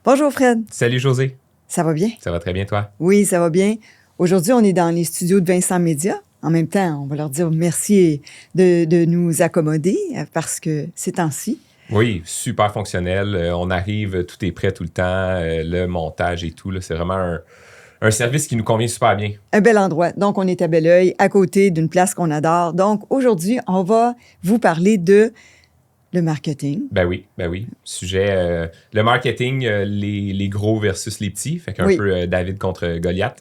Bonjour Fred, Salut José, ça va bien? ça va très bien toi? Oui, ça va bien. Aujourd'hui, on est dans les studios de Vincent Média. En même temps, on va leur dire merci de nous accommoder parce que c'est temps-ci. Oui, super fonctionnel. On arrive, tout est prêt tout le temps, le montage et tout. Là, c'est vraiment un service qui nous convient super bien. Un bel endroit. Donc, on est à Belleuil, à côté d'une place qu'on adore. Donc, aujourd'hui, on va vous parler de le marketing. Ben oui. Sujet, le marketing, les gros versus les petits. Fait qu'un Oui. peu David contre Goliath.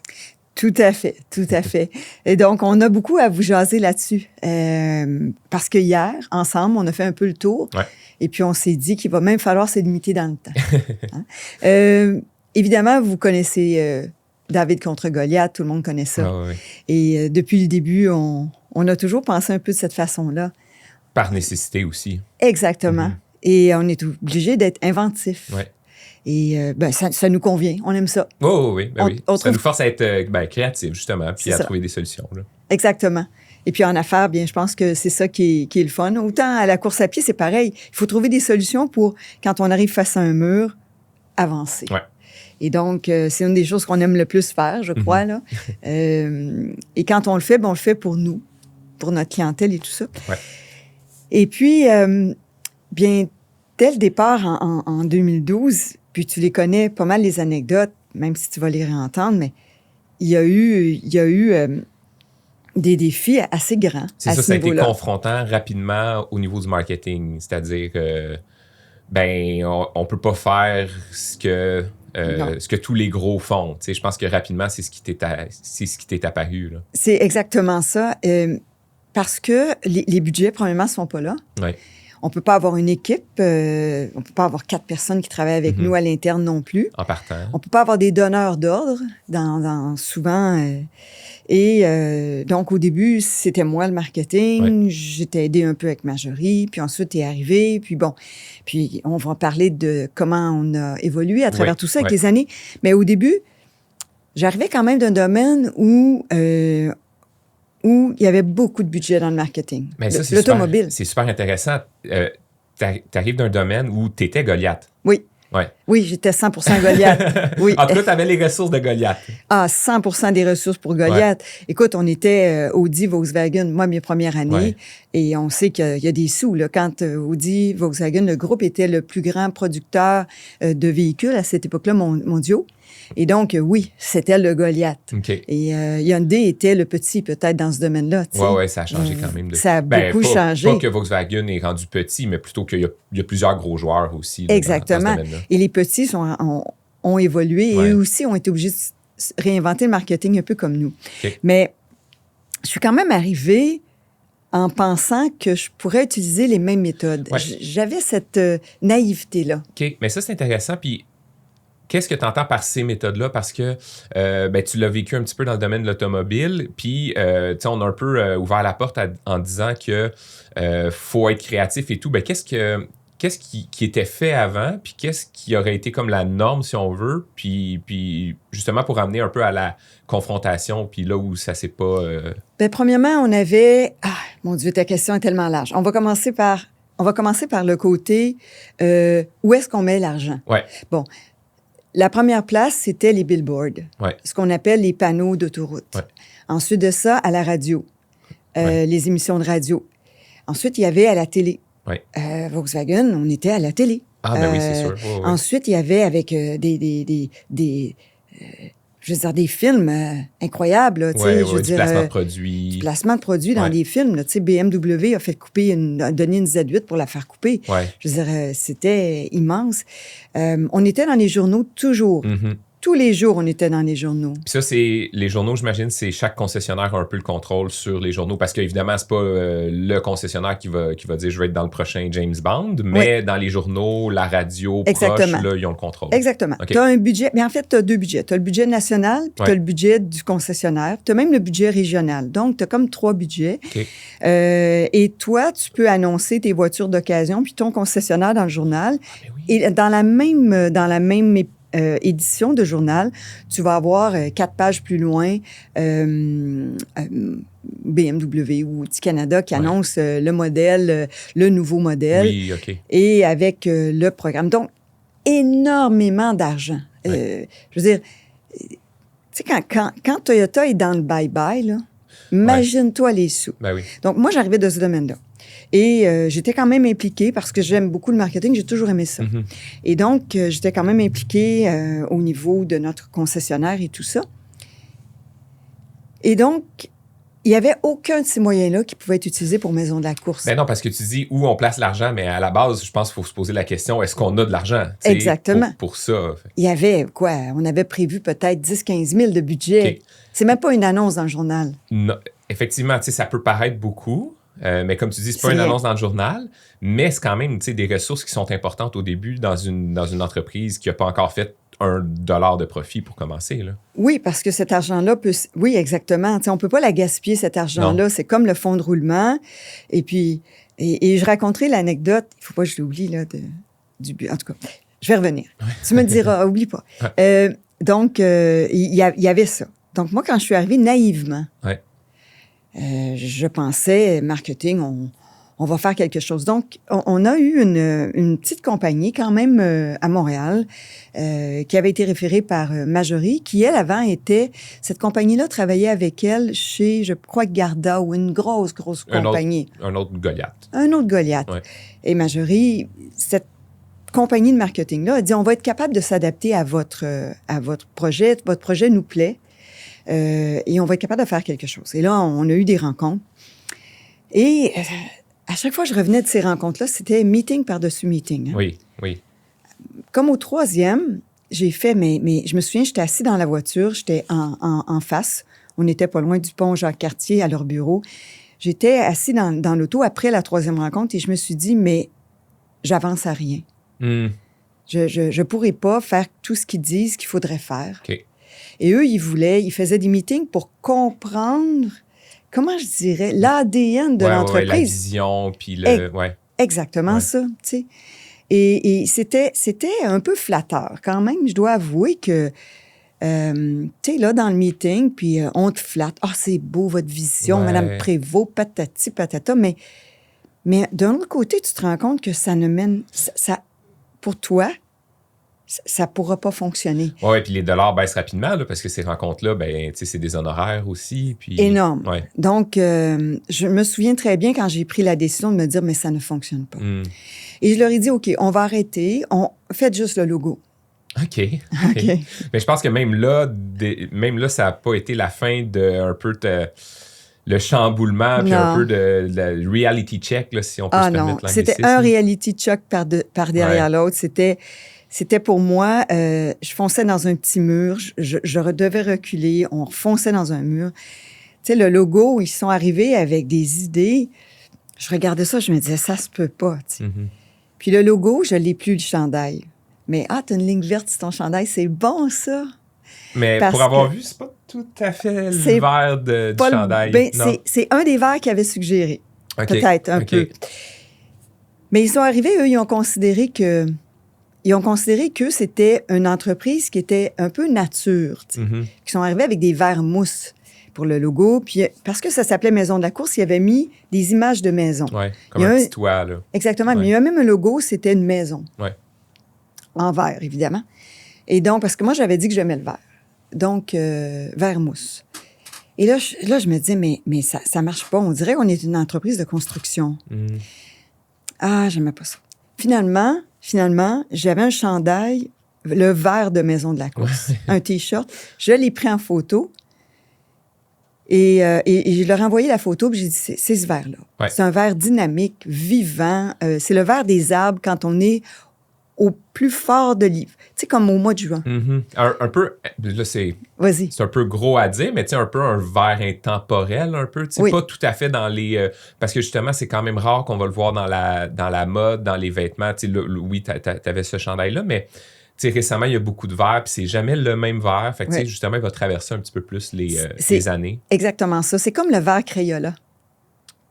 Tout à fait. Et donc, on a beaucoup à vous jaser là-dessus. Parce que hier, ensemble, on a fait un peu le tour. Ouais. Et puis, on s'est dit qu'il va même falloir se limiter dans le temps. Hein? Évidemment, vous connaissez David contre Goliath, tout le monde connaît ça. Ah, ouais. Et depuis le début, on a toujours pensé un peu de cette façon-là. Par nécessité aussi. Exactement. Et on est obligé d'être inventif. Ouais. Et ça nous convient. On aime ça. Oui. On Ça trouve- nous force à être créatifs, justement, puis C'est à ça. trouver des solutions. Là. Exactement. Et puis en affaires, bien, je pense que c'est ça qui est le fun. Autant à la course à pied, c'est pareil. Il faut trouver des solutions pour, quand on arrive face à un mur, avancer. Ouais. Et donc, c'est une des choses qu'on aime le plus faire, je crois. Là. Et quand on le fait, on le fait pour nous, pour notre clientèle et tout ça. Ouais. Et puis, bien, dès le départ, en 2012, puis tu les connais pas mal les anecdotes, même si tu vas les réentendre, mais il y a eu des défis assez grands C'est à ça, ce ça a été niveau-là. confrontant rapidement au niveau du marketing. C'est-à-dire, on peut pas faire ce que tous les gros font. Tu sais, je pense que rapidement, c'est ce qui t'est apparu. Là. C'est exactement ça. Parce que les budgets, premièrement, ne sont pas là. Ouais. On ne peut pas avoir une équipe. On ne peut pas avoir 4 personnes qui travaillent avec nous à l'interne non plus. En partant. On ne peut pas avoir des donneurs d'ordre souvent. Donc, au début, c'était moi le marketing. Ouais. J'étais aidée un peu avec Marjorie. Puis ensuite, t'es arrivé. Puis bon, puis on va parler de comment on a évolué à travers Ouais, tout ça avec ouais. les années. Mais au début, j'arrivais quand même d'un domaine où il y avait beaucoup de budget dans le marketing. Mais ça, L'automobile. c'est super intéressant. T'arrives d'un domaine où t'étais Goliath. Oui. Ouais. Oui, j'étais 100% Goliath. Oui. En tout cas, t'avais les ressources de Goliath. Ah, 100% des ressources pour Goliath. Écoute, on était Audi, Volkswagen, moi, mes premières années, Ouais. et on sait qu'il y a des sous. Là, quand Audi, Volkswagen, le groupe était le plus grand producteur de véhicules à cette époque-là mondiaux. Et donc, oui, c'était le Goliath. OK. Et Hyundai était le petit, peut-être, dans ce domaine-là. Tu sais. Ouais, ça a changé quand même. Ça a beaucoup changé. Pas que Volkswagen est rendu petit, mais plutôt qu'il y a plusieurs gros joueurs aussi. Là, Exactement. dans ce domaine-là. Et les petits ont évolué Ouais. et eux aussi ont été obligés de réinventer le marketing un peu comme nous. OK. Mais je suis quand même arrivée en pensant que je pourrais utiliser les mêmes méthodes. Ouais. J'avais cette naïveté-là. OK, mais ça, c'est intéressant. Puis, qu'est-ce que tu entends par ces méthodes-là? Parce que tu l'as vécu un petit peu dans le domaine de l'automobile. Puis, tu sais, on a un peu ouvert la porte en disant que faut être créatif et tout. Ben, qu'est-ce qui était fait avant? Puis, qu'est-ce qui aurait été comme la norme, si on veut? Puis justement, pour amener un peu à la confrontation, puis là où ça s'est pas... Bien, premièrement, on avait... Ah, mon Dieu, ta question est tellement large. On va commencer par le côté où est-ce qu'on met l'argent? Ouais. Bon, la première place, c'était les billboards, Ouais. ce qu'on appelle les panneaux d'autoroute. Ouais. Ensuite de ça, à la radio, Ouais. les émissions de radio. Ensuite, il y avait à la télé. Ouais. Volkswagen, on était à la télé. Ah, ben oui, c'est sûr. Ouais. Ensuite, il y avait avec je veux dire, des films incroyables. Là, tu sais, je veux Du dire, placement de produits. du placement de produits dans Ouais. des films. Là. Tu sais, BMW a donné une Z8 pour la faire couper. Ouais. Je veux dire, c'était immense. On était dans les journaux toujours. Mhm. Tous les jours, on était dans les journaux. Puis ça, c'est les journaux, j'imagine, c'est chaque concessionnaire a un peu le contrôle sur les journaux parce qu'évidemment, c'est pas le concessionnaire qui va dire je vais être dans le prochain James Bond, mais dans les journaux, la radio Exactement. proche, là, ils ont le contrôle. Exactement. OK. Tu as un budget, mais en fait, tu as 2 budgets. Tu as le budget national, puis tu as Ouais. le budget du concessionnaire, tu as même le budget régional. Donc, tu as comme 3 budgets. OK. Et toi, tu peux annoncer tes voitures d'occasion, puis ton concessionnaire dans le journal. Mais oui. Et dans la même édition de journal, tu vas avoir 4 pages plus loin BMW ou Audi Canada qui Ouais. annonce le modèle, le nouveau modèle, Oui, OK. et avec le programme. Donc, énormément d'argent. Je veux dire, tu sais, quand Toyota est dans le bye-bye, là, imagine-toi les sous. Ben oui. Donc, moi, j'arrivais de ce domaine-là. Et j'étais quand même impliquée parce que j'aime beaucoup le marketing, j'ai toujours aimé ça. Mm-hmm. Et donc, j'étais quand même impliquée au niveau de notre concessionnaire et tout ça. Et donc, il n'y avait aucun de ces moyens-là qui pouvait être utilisé pour Maison de la course. Ben non, parce que tu dis où on place l'argent, mais à la base, je pense qu'il faut se poser la question, est-ce qu'on a de l'argent? Exactement. Pour ça. Il y avait, on avait prévu peut-être 10-15 000 de budget. Okay. C'est même pas une annonce dans le journal. Non, effectivement, ça peut paraître beaucoup, mais comme tu dis, c'est pas une annonce dans le journal, mais c'est quand même des ressources qui sont importantes au début dans une entreprise qui n'a pas encore fait $1 de profit pour commencer, là. Oui, parce que cet argent-là peut... Oui, exactement. On ne peut pas la gaspiller, cet argent-là. Non. C'est comme le fonds de roulement. Et puis, et je raconterai l'anecdote, il ne faut pas que je l'oublie, là, du but. En tout cas, je vais revenir. Ouais. Tu me diras, oublie pas. Ouais. Donc, il y avait ça. Donc, moi, quand je suis arrivée naïvement, je pensais, marketing, on va faire quelque chose. Donc, on a eu une petite compagnie quand même à Montréal qui avait été référée par Marjorie, qui, elle, avant, était... Cette compagnie-là travaillait avec elle chez, je crois, Garda, ou une grosse compagnie. Un autre Goliath. Un autre Goliath. Ouais. Et Marjorie, cette compagnie de marketing-là a dit, on va être capable de s'adapter à votre projet. Votre projet nous plaît. Et on va être capable de faire quelque chose. Et là, on a eu des rencontres. Et... à chaque fois que je revenais de ces rencontres-là, c'était meeting par-dessus meeting. Hein? Oui, oui. Comme au 3e, j'ai fait, mais je me souviens, j'étais assis dans la voiture, j'étais en face. On n'était pas loin du pont Jacques-Cartier, à leur bureau. J'étais assis dans l'auto après la 3e rencontre et je me suis dit, mais j'avance à rien. Mm. Je pourrais pas faire tout ce qu'ils disent qu'il faudrait faire. Okay. Et eux, ils faisaient des meetings pour comprendre... Comment je dirais? L'ADN de l'entreprise. La vision, puis le... Exactement ça, tu sais. Et c'était un peu flatteur quand même. Je dois avouer que, tu sais, là, dans le meeting, puis on te flatte. « Ah, c'est beau, votre vision, Madame Prévost, patati, patata. » Mais d'un autre côté, tu te rends compte que ça ne mène... Ça, pour toi... ça ne pourra pas fonctionner. Oui, puis les dollars baissent rapidement, là, parce que ces rencontres-là, ben, c'est des honoraires aussi. Puis... Énorme. Ouais. Donc, je me souviens très bien quand j'ai pris la décision de me dire, mais ça ne fonctionne pas. Mm. Et je leur ai dit, OK, on va arrêter, faites juste le logo. OK. Mais je pense que même là, ça n'a pas été la fin de un peu le chamboulement, puis un peu de la reality check, là, si on peut se permettre l'anglicisme. C'était un reality check par derrière l'autre. C'était pour moi, je fonçais dans un petit mur, je devais reculer, on fonçait dans un mur. Tu sais, le logo, ils sont arrivés avec des idées. Je regardais ça, je me disais, ça se peut pas, tu sais. Mm-hmm. Puis le logo, je l'ai plus, le chandail. Mais, t'as une ligne verte sur ton chandail, c'est bon, ça. Mais pour avoir vu, c'est pas tout à fait le vert du chandail. C'est un des verts qu'ils avaient suggéré. Okay. Peut-être, un peu. Mais ils sont arrivés, eux, ils ont considéré que c'était une entreprise qui était un peu nature, mm-hmm. Qui sont arrivés avec des verres mousse pour le logo. Puis, parce que ça s'appelait Maison de la course, ils avaient mis des images de maisons. Oui, comme un petit toit, là. Exactement, mais il y a même un logo, c'était une maison. Oui. En verre, évidemment. Et donc, parce que moi, j'avais dit que j'aimais le verre. Donc, verre mousse. Et là, je me disais, mais ça marche pas. On dirait qu'on est une entreprise de construction. Mm. Ah, j'aimais pas ça. Finalement, j'avais un chandail, le vert de Maison de la course, un T-shirt. Je l'ai pris en photo et je leur ai envoyé la photo, puis j'ai dit, c'est ce vert-là. Ouais. C'est un vert dynamique, vivant. C'est le vert des arbres quand on est au plus fort de l'hiver. Tu sais, comme au mois de juin. Mm-hmm. Un peu, là, c'est un peu gros à dire, mais tu sais, un peu un vert intemporel, un peu. Tu sais, pas tout à fait dans les... parce que justement, c'est quand même rare qu'on va le voir dans la mode, dans les vêtements. Tu sais, oui, t'avais ce chandail-là, mais tu sais, récemment, il y a beaucoup de verts, puis c'est jamais le même vert. Fait que, tu sais, justement, il va traverser un petit peu plus les années. Exactement ça. C'est comme le vert Crayola.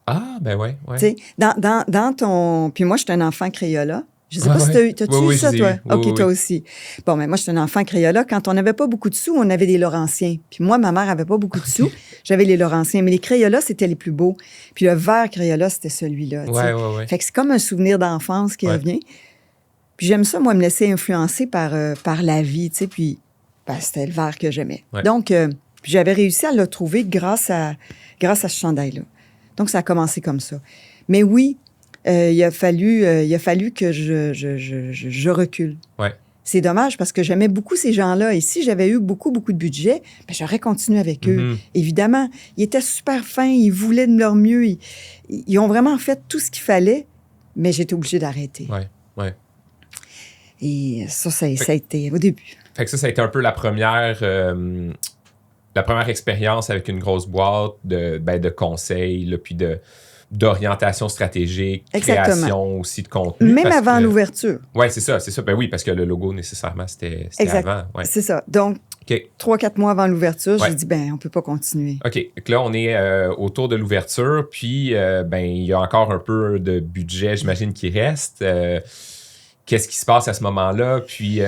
Ah, ben ouais. Tu sais, dans ton... Puis moi, je suis un enfant Crayola. Je ne sais pas si t'as-tu eu ça, toi? OK, toi aussi. Bon, mais moi, je suis un enfant Crayola. Quand on n'avait pas beaucoup de sous, on avait des Laurentiens. Puis moi, ma mère n'avait pas beaucoup de sous. J'avais les Laurentiens. Mais les Crayolas, c'était les plus beaux. Puis le vert Crayola, c'était celui-là. Ouais. Fait que c'est comme un souvenir d'enfance qui revient. Puis j'aime ça, moi, me laisser influencer par la vie, tu sais, puis c'était le verre que j'aimais. Ouais. Donc, j'avais réussi à le trouver grâce à ce chandail-là. Donc, ça a commencé comme ça. Mais oui, il a fallu que je recule. Ouais. C'est dommage parce que j'aimais beaucoup ces gens-là. Et si j'avais eu beaucoup de budget, j'aurais continué avec eux. Évidemment, ils étaient super fins, ils voulaient de leur mieux. Ils ont vraiment fait tout ce qu'il fallait, mais j'étais obligée d'arrêter. Ouais. Et ça a été au début. Fait que ça a été un peu la première expérience avec une grosse boîte de conseils, là, puis d'orientation stratégique, Exactement. Création aussi de contenu. Même avant l'ouverture. Oui, c'est ça. Ben oui, parce que le logo, nécessairement, c'était avant. Ouais. C'est ça. Donc, 3-4 mois avant l'ouverture, j'ai dit, on ne peut pas continuer. OK. Donc là, on est autour de l'ouverture, puis il y a encore un peu de budget, j'imagine, qui reste. Qu'est-ce qui se passe à ce moment-là? Puis,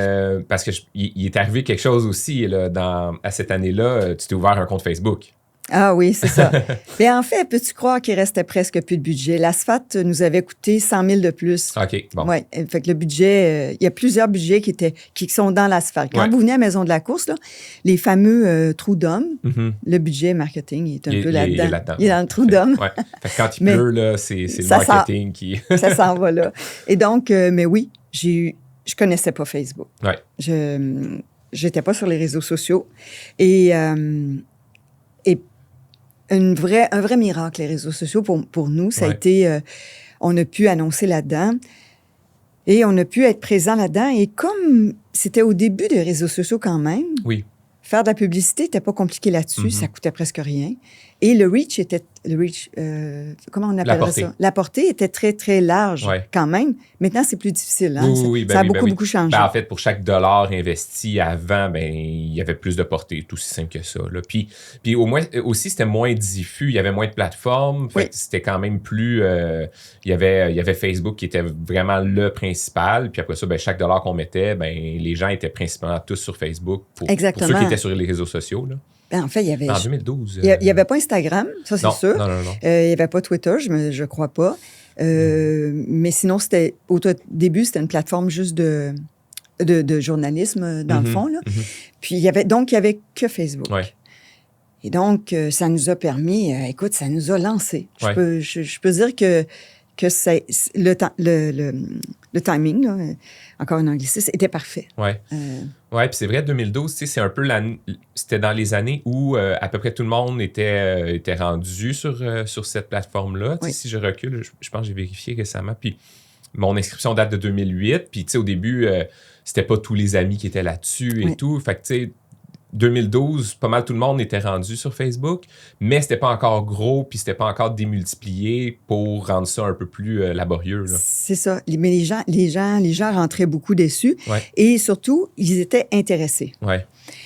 parce qu'il est arrivé quelque chose aussi, là, à cette année-là, tu t'es ouvert un compte Facebook. Ah oui, c'est ça. Mais en fait, peux-tu croire qu'il restait presque plus de budget? L'asphalte nous avait coûté 100 000 de plus. OK, bon. Oui, fait que le budget, il y a plusieurs budgets qui sont dans l'asphalte. Quand vous venez à Maison de la Course, là, les fameux trous d'hommes, le budget marketing est un peu là-dedans. Il est dans le trou d'homme. Ouais. Fait que quand il pleut, là, c'est le marketing qui... ça s'en va là. Et donc, mais oui, je connaissais pas Facebook. Ouais. J'étais pas sur les réseaux sociaux. Et un vrai miracle, les réseaux sociaux, pour nous, ça a été... on a pu annoncer là-dedans et on a pu être présent là-dedans. Et comme c'était au début des réseaux sociaux quand même, faire de la publicité n'était pas compliqué là-dessus, ça coûtait presque rien. Et le reach, comment on appellerait ça? La portée était très, très large quand même. Maintenant, c'est plus difficile. Hein? Ça a beaucoup changé. En fait, pour chaque dollar investi avant, il y avait plus de portée, tout aussi simple que ça. Là. Puis au moins, aussi, c'était moins diffus. Il y avait moins de plateformes. Fait que c'était quand même plus... il y avait Facebook qui était vraiment le principal. Puis après ça, chaque dollar qu'on mettait, les gens étaient principalement tous sur Facebook pour ceux qui étaient sur les réseaux sociaux. Là. En fait, il y avait... En 2012. Il n'y avait pas Instagram, ça c'est sûr. Non. Il n'y avait pas Twitter, je crois pas. Mais sinon, au début, c'était une plateforme juste de journalisme, dans le fond. Là. Puis, il y avait que Facebook. Ouais. Et donc, ça nous a permis... écoute, ça nous a lancés. Je peux dire que c'est le timing, là, encore un anglicisme, était parfait. Oui, puis c'est vrai, 2012, c'est un peu c'était dans les années où à peu près tout le monde était rendu sur cette plateforme-là. Si je recule, je pense que j'ai vérifié récemment, puis mon inscription date de 2008, puis au début, c'était pas tous les amis qui étaient là-dessus et tout. Fait que, tu sais, 2012, pas mal tout le monde était rendu sur Facebook, mais c'était pas encore gros, puis c'était pas encore démultiplié pour rendre ça un peu plus laborieux. Là. C'est ça. Mais les gens rentraient beaucoup déçus et surtout, ils étaient intéressés. Ouais.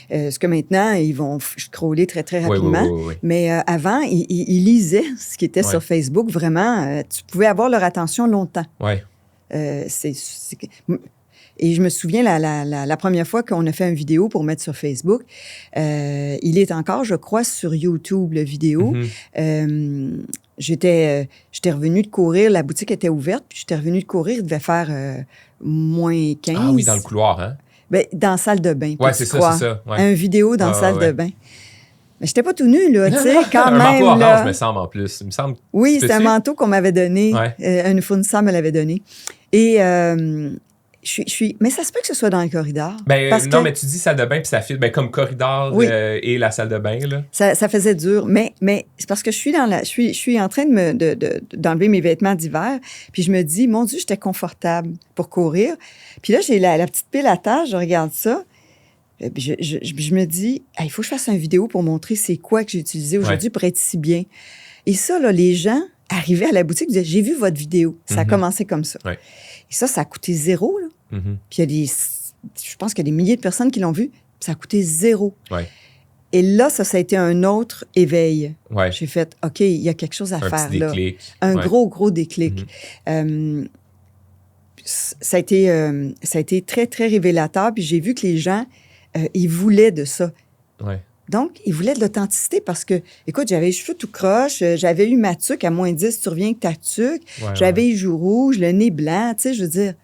Parce que maintenant, ils vont scroller très, très rapidement. Oui. Mais avant, ils lisaient ce qui était sur Facebook. Vraiment, tu pouvais avoir leur attention longtemps. Ouais. Et je me souviens, la première fois qu'on a fait une vidéo pour mettre sur Facebook, il est encore, je crois, sur YouTube, la vidéo. J'étais revenue de courir, la boutique était ouverte, puis j'étais revenue de courir, il devait faire moins 15. Ah oui, dans le couloir, hein? Dans la salle de bain. Oui, c'est ça. Ouais. Une vidéo dans la salle de bain. Mais j'étais pas tout nu, là, tu sais, quand même. Un manteau orange, là. me semble, en plus. Il me semble. Oui, c'est un manteau qu'on m'avait donné. Une fournisseur me l'avait donné. Et... mais ça se peut que ce soit dans le corridor. Mais tu dis salle de bain, puis ça fit comme corridor et la salle de bain. Là. Ça faisait dur. Mais c'est parce que je suis en train d'enlever mes vêtements d'hiver, puis je me dis, mon Dieu, j'étais confortable pour courir. Puis là, j'ai la petite pile à terre, je regarde ça. Je me dis, il faut que je fasse une vidéo pour montrer c'est quoi que j'ai utilisé aujourd'hui pour être si bien. Et ça, là, les gens arrivaient à la boutique et disaient, j'ai vu votre vidéo. Ça a commencé comme ça. Ouais. Et ça a coûté 0, là. Puis je pense qu'il y a des milliers de personnes qui l'ont vu, puis ça a coûté 0. Ouais. Et là, ça a été un autre éveil. Ouais. J'ai fait, OK, il y a quelque chose à faire petit là. Déclic. Un gros déclic. Ça a été très, très révélateur. Puis j'ai vu que les gens, ils voulaient de ça. Ouais. Donc, ils voulaient de l'authenticité parce que, écoute, j'avais les cheveux tout croche, j'avais eu ma tuque à moins 10, tu reviens avec ta tuque, j'avais les joues rouges, le nez blanc, tu sais, je veux dire.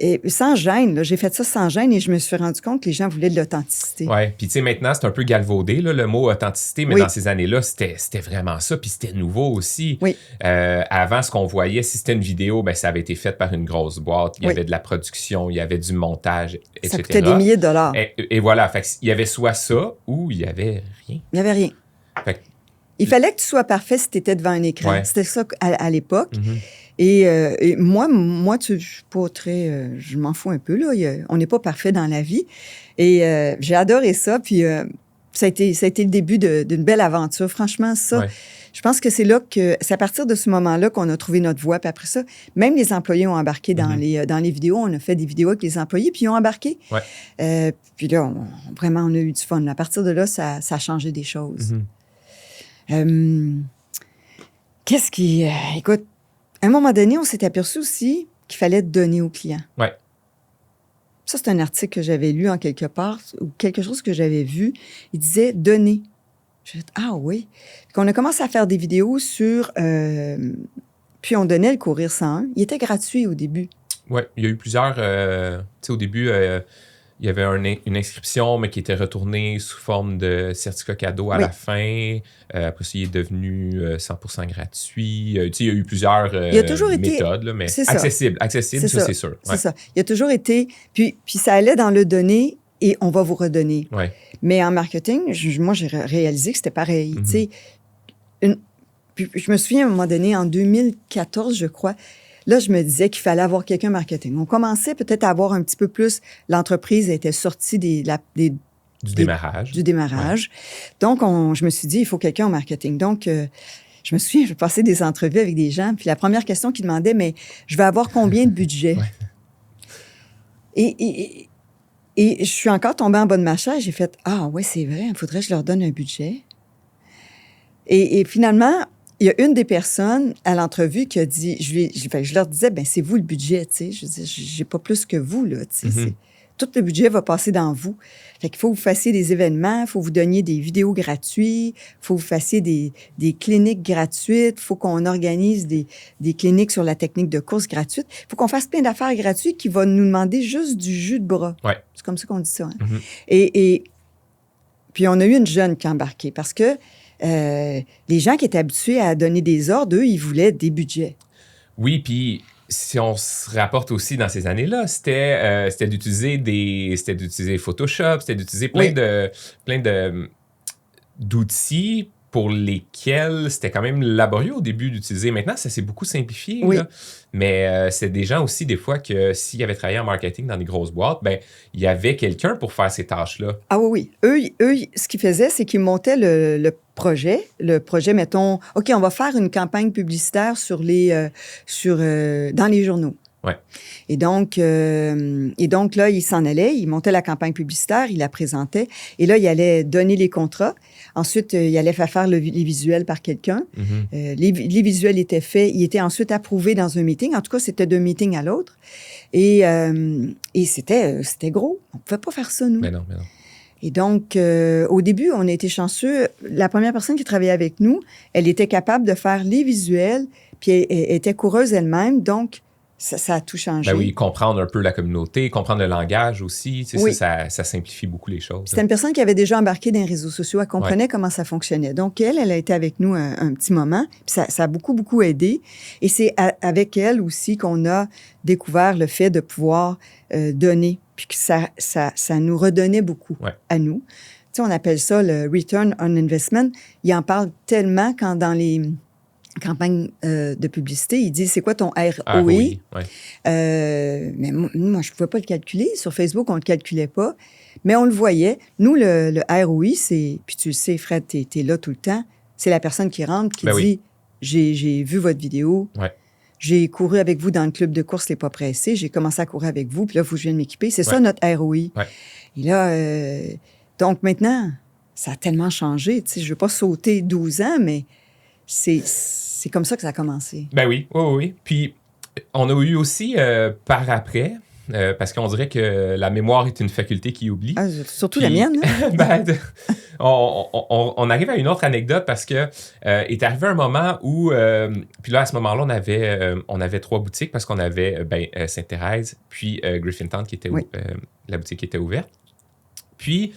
Et sans gêne, là, j'ai fait ça sans gêne et je me suis rendu compte que les gens voulaient de l'authenticité. Ouais, puis tu sais, maintenant, c'est un peu galvaudé, là, le mot authenticité, mais Oui. dans ces années-là, c'était vraiment ça, puis c'était nouveau aussi. Oui. Avant, ce qu'on voyait, si c'était une vidéo, ben, ça avait été fait par une grosse boîte, il y Oui. avait de la production, il y avait du montage, etc. Ça coûtait des milliers de dollars. Et voilà, fait il y avait soit ça ou il y avait rien. Il n'y avait rien. Fait que, Il fallait que tu sois parfait si tu étais devant un écran. Ouais. C'était ça à l'époque. mhm. Et moi, je suis pas très... je m'en fous un peu, là. On n'est pas parfait dans la vie. Et j'ai adoré ça. Puis ça a été le début d'une belle aventure. Franchement, ça, Ouais. je pense que c'est à partir de ce moment-là qu'on a trouvé notre voie. Puis après ça, même les employés ont embarqué dans les vidéos. On a fait des vidéos avec les employés, puis ils ont embarqué. Ouais. Puis là, vraiment, on a eu du fun. À partir de là, ça a changé des choses. Qu'est-ce qui... écoute, à un moment donné, on s'est aperçu aussi qu'il fallait donner aux clients. Ouais. Ça, c'est un article que j'avais lu en quelque part, ou quelque chose que j'avais vu. Il disait « donner ». J'ai dit « Ah oui ». On a commencé à faire des vidéos sur... puis on donnait le Courir 101. Il était gratuit au début. Oui, il y a eu plusieurs... tu sais, au début, il y avait une inscription, mais qui était retournée sous forme de certificat cadeau à la fin. Après ça, il est devenu 100% gratuit. Tu sais, il y a eu plusieurs il a toujours méthodes, là, mais accessible, c'est ça, c'est sûr. C'est ça. Il a toujours été... Puis ça allait dans le donner et on va vous redonner. Ouais. Mais en marketing, moi, j'ai réalisé que c'était pareil. Tu sais, puis je me souviens à un moment donné, en 2014, je crois, là, je me disais qu'il fallait avoir quelqu'un marketing. On commençait peut-être à avoir un petit peu plus... L'entreprise était sortie du démarrage. Ouais. Donc, je me suis dit, il faut quelqu'un en marketing. Donc, je me souviens, je passais des entrevues avec des gens, puis la première question qu'ils demandaient, mais je vais avoir combien de budget? Et je suis encore tombée en bas de ma chaise. J'ai fait, ah ouais, c'est vrai, il faudrait que je leur donne un budget. Et finalement... Il y a une des personnes à l'entrevue qui a dit, je leur disais, ben c'est vous le budget, tu sais. Je dis, j'ai pas plus que vous, là, tu sais. Tout le budget va passer dans vous. Fait qu'il faut que vous fassiez des événements, il faut que vous donniez des vidéos gratuites, il faut que vous fassiez des cliniques gratuites, il faut qu'on organise des cliniques sur la technique de course gratuite. Il faut qu'on fasse plein d'affaires gratuites qui vont nous demander juste du jus de bras. Ouais. C'est comme ça qu'on dit ça. Hein? Et puis, on a eu une jeune qui a embarqué parce que les gens qui étaient habitués à donner des ordres, eux, ils voulaient des budgets. Oui, puis si on se rapporte aussi dans ces années-là, c'était d'utiliser Photoshop, c'était d'utiliser plein d'outils pour lesquels c'était quand même laborieux au début d'utiliser. Maintenant, ça s'est beaucoup simplifié. Oui. Là. Mais c'est des gens aussi, des fois, que s'ils avaient travaillé en marketing dans des grosses boîtes, ben il y avait quelqu'un pour faire ces tâches-là. Ah oui, oui. Eux, ce qu'ils faisaient, c'est qu'ils montaient le projet. Le projet, mettons, OK, on va faire une campagne publicitaire dans les journaux. Ouais. Et donc là, il s'en allait, il montait la campagne publicitaire, il la présentait. Et là, il allait donner les contrats. Ensuite, il allait faire les visuels par quelqu'un. Les visuels étaient faits. Ils étaient ensuite approuvés dans un meeting. En tout cas, c'était d'un meeting à l'autre. Et c'était gros. On ne pouvait pas faire ça, nous. Mais non. Et donc, au début, on a été chanceux. La première personne qui travaillait avec nous, elle était capable de faire les visuels, puis elle était coureuse elle-même. Donc, ça a tout changé. Ben oui, comprendre un peu la communauté, comprendre le langage aussi, tu sais, oui. ça simplifie beaucoup les choses. C'était une personne qui avait déjà embarqué dans les réseaux sociaux. Elle comprenait comment ça fonctionnait. Donc, elle a été avec nous un petit moment. Puis ça a beaucoup, beaucoup aidé. Et c'est avec elle aussi qu'on a découvert le fait de pouvoir donner. Puis que ça nous redonnait beaucoup à nous. Tu sais, on appelle ça le return on investment. Il en parle tellement quand dans les campagne de publicité, il dit, c'est quoi ton ROI? Oui. Mais moi, je ne pouvais pas le calculer. Sur Facebook, on ne le calculait pas. Mais on le voyait. Nous, le ROI, c'est... Puis tu le sais, Fred, tu es là tout le temps. C'est la personne qui rentre, qui dit, j'ai vu votre vidéo. J'ai couru avec vous dans le club de course Les Pas Pressés. J'ai commencé à courir avec vous. Puis là, je viens de m'équiper. C'est ça, notre ROI. Et là, donc maintenant, ça a tellement changé. Tu sais, je ne veux pas sauter 12 ans, mais c'est comme ça que ça a commencé. Ben oui. Puis, on a eu aussi, par après, parce qu'on dirait que la mémoire est une faculté qui oublie. Ah, surtout Puis, la mienne. Hein? ben, on arrive à une autre anecdote parce que est arrivé un moment où, puis là, à ce moment-là, on avait 3 boutiques parce qu'on avait Sainte-Thérèse, puis Griffintown, qui était la boutique qui était ouverte. Puis,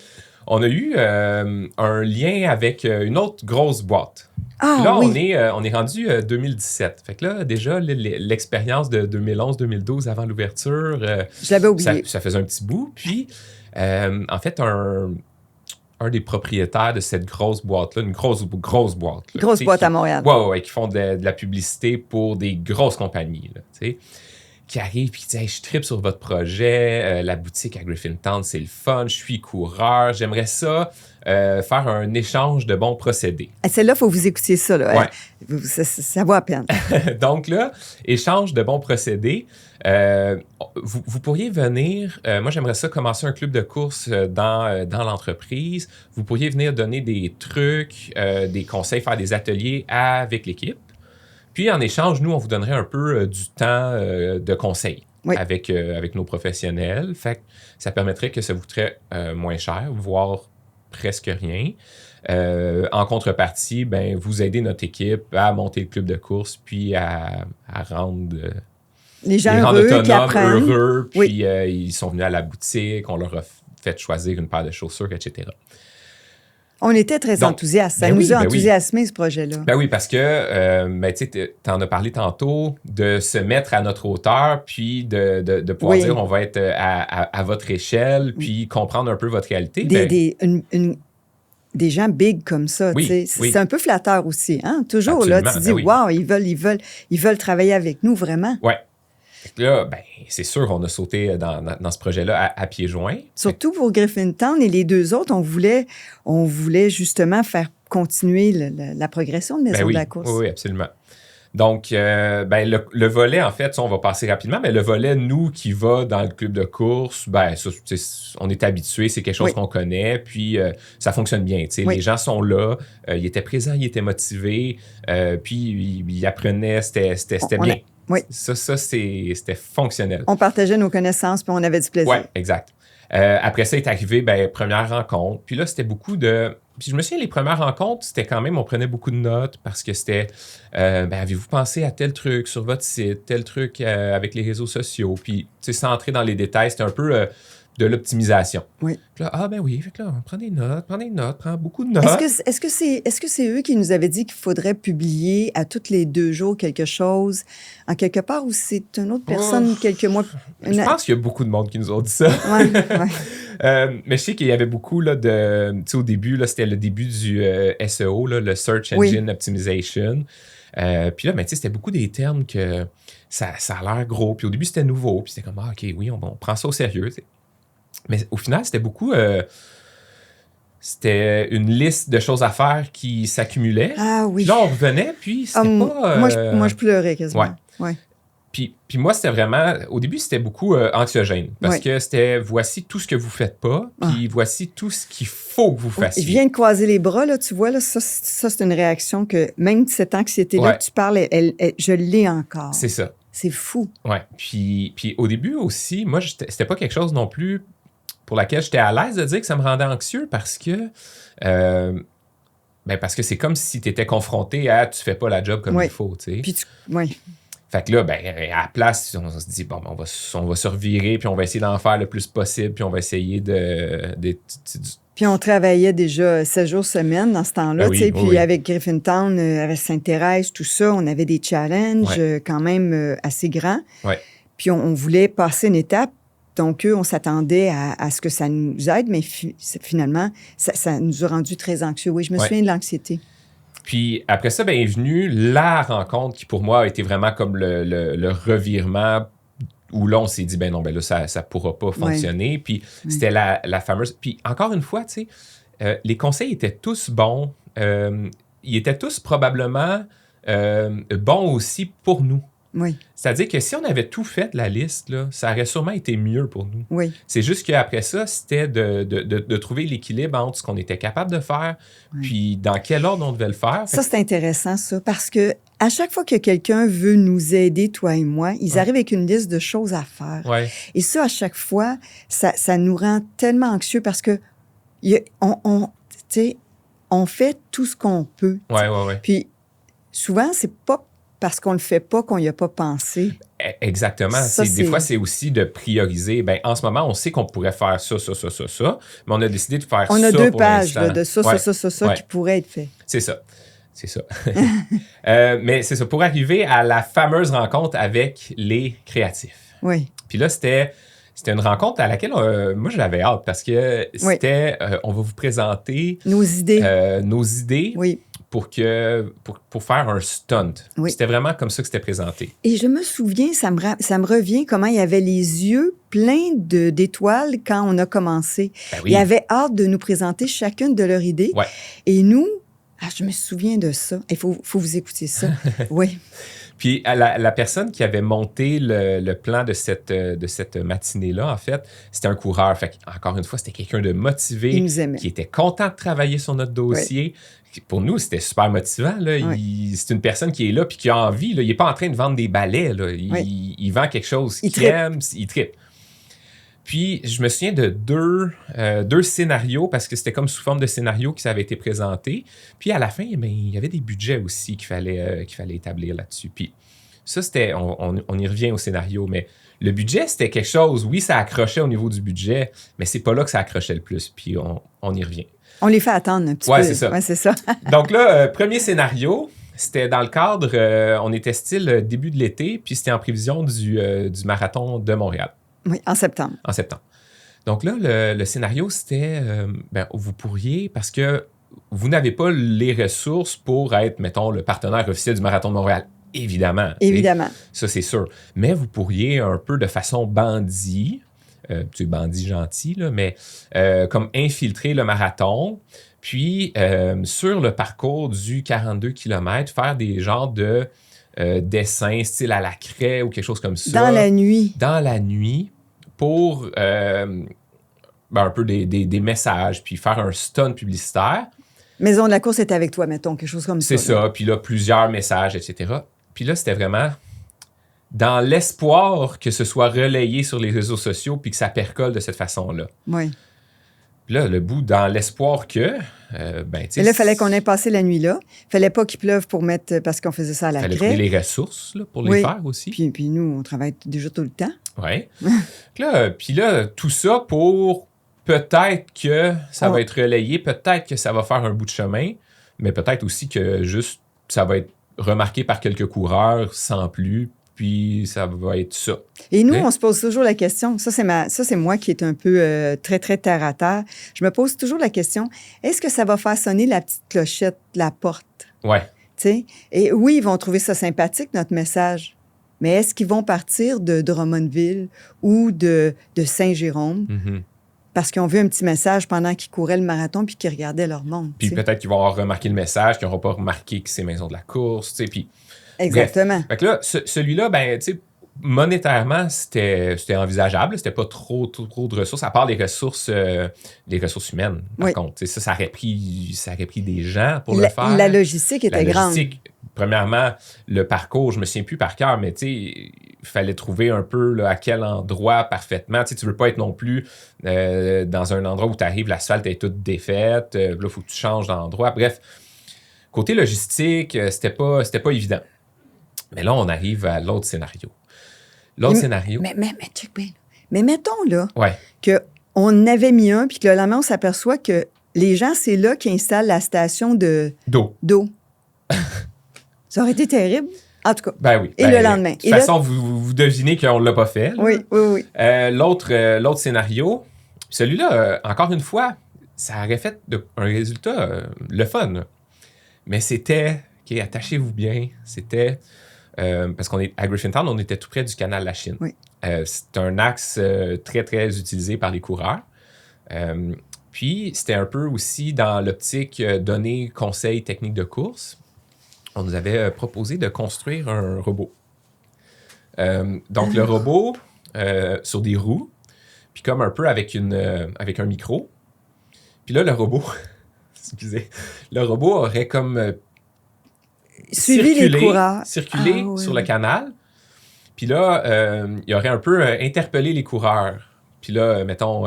on a eu un lien avec une autre grosse boîte. Ah, Puis là, oui. on est rendu 2017. Fait que là, déjà, l'expérience de 2011-2012 avant l'ouverture, Je l'avais oublié. ça faisait un petit bout. Puis, en fait, un des propriétaires de cette grosse boîte-là, une grosse boîte. Là, Grosse boîte à Montréal. Ouais, qui font de la publicité pour des grosses compagnies, là, tu sais, qui arrive et qui dit hey, je tripe sur votre projet, la boutique à Griffintown, c'est le fun, je suis coureur, j'aimerais ça faire un échange de bons procédés. À celle-là, il faut que vous écoutiez ça. Là. Ouais. Ça vaut à peine. Donc là, échange de bons procédés. Vous pourriez venir, moi j'aimerais ça commencer un club de course dans l'entreprise. Vous pourriez venir donner des trucs, des conseils, faire des ateliers avec l'équipe. Puis en échange, nous, on vous donnerait un peu du temps de conseil avec nos professionnels. Fait que ça permettrait que ça vous coûterait moins cher, voire presque rien. En contrepartie, ben, vous aidez notre équipe à monter le club de course, puis à rendre... les gens heureux, autonomes, qui apprennent. Heureux, puis ils sont venus à la boutique, on leur a fait choisir une paire de chaussures, etc. On était très enthousiastes. Ça nous a enthousiasmé, ce projet-là. Ben oui, parce que tu en as parlé tantôt, de se mettre à notre hauteur, puis de pouvoir dire on va être à votre échelle, puis comprendre un peu votre réalité. Des gens big comme ça, c'est un peu flatteur aussi. Hein? Toujours, absolument, là, tu dis, wow, ils veulent travailler avec nous, vraiment. Oui. Là, ben, c'est sûr, on a sauté dans ce projet-là à pieds joints. Surtout pour Griffintown et les 2 autres, on voulait justement faire continuer la progression de Maison de la course. Oui, absolument. Donc, le volet, en fait, on va passer rapidement, mais le volet, nous, qui va dans le club de course, ben, ça, on est habitué, c'est quelque chose qu'on connaît, puis ça fonctionne bien. Les gens sont là, ils étaient présents, ils étaient motivés, puis ils apprenaient, c'était bien. Ça, c'était fonctionnel. On partageait nos connaissances, puis on avait du plaisir. Oui, exact. Après ça est arrivé, première rencontre. Puis là, c'était beaucoup de... Puis je me souviens, les premières rencontres, c'était quand même, on prenait beaucoup de notes parce que c'était, avez-vous pensé à tel truc sur votre site, tel truc avec les réseaux sociaux? Puis, tu sais, sans entrer dans les détails, c'était un peu de l'optimisation. Oui. Puis là, ben oui, fait que là, on prend des notes, prend beaucoup de notes. Est-ce que c'est eux qui nous avaient dit qu'il faudrait publier à tous les 2 jours quelque chose en quelque part ou c'est une autre personne quelques mois? Je pense qu'il y a beaucoup de monde qui nous ont dit ça. Oui. Mais je sais qu'il y avait beaucoup là, de... Tu sais, au début, là, c'était le début du SEO, là, le Search Engine Optimization. Puis là, tu sais, c'était beaucoup des termes que ça a l'air gros. Puis au début, c'était nouveau. Puis c'était comme, OK, oui, on prend ça au sérieux. T'sais. Mais au final, c'était beaucoup... c'était une liste de choses à faire qui s'accumulait. Ah oui. Puis là, on revenait, puis c'était pas... Moi, je pleurais quasiment. Ouais. Puis moi, c'était vraiment... Au début, c'était beaucoup anxiogène. Parce que c'était, voici tout ce que vous faites pas, puis voici tout ce qu'il faut que vous fassiez. Je viens de croiser les bras, là, tu vois, là, ça c'est une réaction que, même cette anxiété-là que tu parles, je l'ai encore. C'est ça. C'est fou. Oui. Puis au début aussi, moi, c'était pas quelque chose non plus pour laquelle j'étais à l'aise de dire que ça me rendait anxieux parce que... parce que c'est comme si tu étais confronté à tu fais pas la job comme il faut, tu sais. Puis Fait que là, à la place, on se dit, bon, on va se revirer, puis on va essayer d'en faire le plus possible, puis on va essayer Puis on travaillait déjà 7 jours semaine dans ce temps-là, tu sais. Puis avec Griffintown, avec Sainte-Thérèse, tout ça, on avait des challenges quand même assez grands. Ouais. Puis on voulait passer une étape. Donc, on s'attendait à ce que ça nous aide, mais finalement, ça nous a rendus très anxieux. Oui, je me souviens de l'anxiété. Puis après ça, est venue la rencontre qui, pour moi, a été vraiment comme le revirement où là, on s'est dit, là, ça pourra pas fonctionner. Puis c'était la fameuse... Puis encore une fois, tu sais, les conseils étaient tous bons. Ils étaient tous probablement bons aussi pour nous. Oui, C'est-à-dire que si on avait tout fait, la liste, là, ça aurait sûrement été mieux pour nous. oui, C'est juste qu'après ça, c'était de trouver l'équilibre entre ce qu'on était capable de faire, oui. puis dans quel ordre on devait le faire. Ça, c'est intéressant, ça, parce que à chaque fois que quelqu'un veut nous aider, toi et moi, ils arrivent avec une liste de choses à faire. Ouais. Et ça, à chaque fois, ça nous rend tellement anxieux parce que tu sais, on fait tout ce qu'on peut. Ouais. Puis souvent, c'est pas parce qu'on le fait pas qu'on y a pas pensé. Exactement. Ça, Des fois, c'est aussi de prioriser. Ben, en ce moment, on sait qu'on pourrait faire ça, mais on a décidé de faire ça. On a 2 pour pages l'instant. là, de ça, Ouais. ça Ouais. qui pourrait être fait. C'est ça. Mais c'est ça. Pour arriver à la fameuse rencontre avec les créatifs. Oui, Puis là, c'était une rencontre à laquelle moi, j'avais hâte parce que c'était on va vous présenter nos idées. nos idées Oui. pour faire un stunt. Oui. C'était vraiment comme ça que c'était présenté. Et je me souviens, ça me revient comment il y avait les yeux pleins d'étoiles quand on a commencé. Ben oui. Ils avaient hâte de nous présenter chacune de leurs idées. Ouais. Et nous, je me souviens de ça. Il faut vous écouter ça. Oui. Puis la personne qui avait monté le plan de cette matinée-là, en fait, c'était un coureur. Fait encore une fois, c'était quelqu'un de motivé, Il nous aimait. qui était content de travailler sur notre dossier. Pour nous, c'était super motivant. Là. C'est une personne qui est là puis qui a envie. Là. Il n'est pas en train de vendre des balais. Là. Il vend quelque chose qu'il aime. Il trippe. Puis, je me souviens de deux scénarios, parce que c'était comme sous forme de scénario qui avait été présenté. Puis, à la fin, il y avait des budgets aussi qu'il fallait établir là-dessus. Puis, ça, c'était... On y revient au scénario, mais le budget, c'était quelque chose... Oui, ça accrochait au niveau du budget, mais c'est pas là que ça accrochait le plus. Puis, on y revient. On les fait attendre un petit peu. Ouais, c'est ça. Ouais, c'est ça. Donc là, premier scénario... C'était dans le cadre... on était style début de l'été, puis c'était en prévision du marathon de Montréal. Oui, en septembre. En septembre. Donc là, le scénario, c'était, vous pourriez, parce que vous n'avez pas les ressources pour être, mettons, le partenaire officiel du Marathon de Montréal. Évidemment. Évidemment. Ça, c'est sûr. Mais vous pourriez un peu de façon bandit, tu es bandit gentil, là, mais comme infiltrer le marathon, puis sur le parcours du 42 km, faire des genres de... dessin, style à la craie ou quelque chose comme ça. Dans la nuit. Dans la nuit, pour un peu des messages, puis faire un stunt publicitaire. Maison de la course est avec toi, mettons, quelque chose comme ça. C'est ça, puis là, plusieurs messages, etc. Puis là, c'était vraiment dans l'espoir que ce soit relayé sur les réseaux sociaux puis que ça percole de cette façon-là. Oui. Puis là, le bout, dans l'espoir que... tu sais... Et là, il fallait qu'on ait passé la nuit là. Il fallait pas qu'il pleuve pour mettre... Parce qu'on faisait ça à la fallait craie. trouver les ressources là, pour les faire aussi. Puis nous, on travaille déjà tout le temps. Oui. Puis là, tout ça pour peut-être que ça va être relayé, peut-être que ça va faire un bout de chemin, mais peut-être aussi que juste ça va être remarqué par quelques coureurs sans plus, puis ça va être ça. Et nous, on se pose toujours la question, ça c'est moi qui est un peu très, très terre à terre. Je me pose toujours la question, est-ce que ça va faire sonner la petite clochette de la porte? Ouais. Tu sais? Et oui, ils vont trouver ça sympathique, notre message. Mais est-ce qu'ils vont partir de Drummondville ou de Saint-Jérôme parce qu'ils ont vu un petit message pendant qu'ils couraient le marathon puis qu'ils regardaient leur montre? Puis peut-être qu'ils vont avoir remarqué le message, qu'ils n'auront pas remarqué que c'est Maison de la course, tu sais, puis... Exactement. Bref. Fait que là, celui-là, tu sais, monétairement, c'était envisageable. C'était pas trop de ressources, à part les ressources humaines, par contre. Tu sais, ça aurait pris des gens pour le faire. La logistique était grande. Premièrement, le parcours, je me souviens plus par cœur, mais tu sais, il fallait trouver un peu là, à quel endroit parfaitement. Tu sais, tu veux pas être non plus dans un endroit où tu arrives, l'asphalte est toute défaite. Là, il faut que tu changes d'endroit. Bref, côté logistique, c'était pas évident. Mais là, on arrive à l'autre scénario. Mais check bien. Mais mettons là ouais. qu'on avait mis un, puis que le lendemain, on s'aperçoit que les gens, c'est là qui installent la station d'eau. Ça aurait été terrible. En tout cas. Ben oui. Et le lendemain. De toute façon, vous devinez qu'on ne l'a pas fait. Là. Oui. L'autre scénario, celui-là, encore une fois, ça aurait fait un résultat le fun. Là. Mais c'était, attachez-vous bien, c'était... parce qu'on est à Griffintown, on était tout près du canal de la Chine. Oui. C'est un axe très, très utilisé par les coureurs. Puis, c'était un peu aussi dans l'optique donner conseils techniques de course. On nous avait proposé de construire un robot. Donc, le robot sur des roues, puis comme un peu avec un micro. Puis là, le robot, excusez, le robot aurait comme Suivi les coureurs. circulé sur le canal. Puis là, il aurait un peu interpellé les coureurs. Puis là, mettons,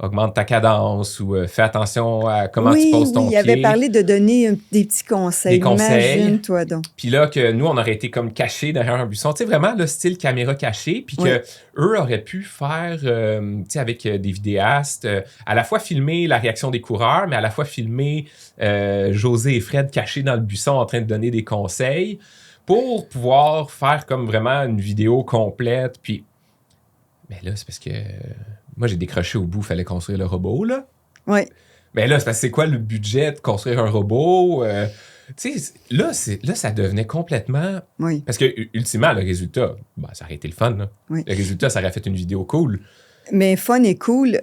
augmente ta cadence ou fais attention à comment tu poses ton pied. Oui, il avait parlé de donner des petits conseils. Des conseils. Imagine-toi donc. Puis là, que nous, on aurait été comme cachés derrière un buisson. Tu sais, vraiment le style caméra cachée. Puis qu'eux auraient pu faire, tu sais, avec des vidéastes, à la fois filmer la réaction des coureurs, mais à la fois filmer José et Fred cachés dans le buisson en train de donner des conseils pour pouvoir faire comme vraiment une vidéo complète. Puis, mais là, c'est parce que moi, j'ai décroché au bout, il fallait construire le robot, là. Oui. Mais là, c'est parce que c'est quoi le budget de construire un robot? Tu sais, là, ça devenait complètement... Oui. Parce que, ultimement, le résultat, ça aurait été le fun, là. Oui. Le résultat, ça aurait fait une vidéo cool. Mais fun et cool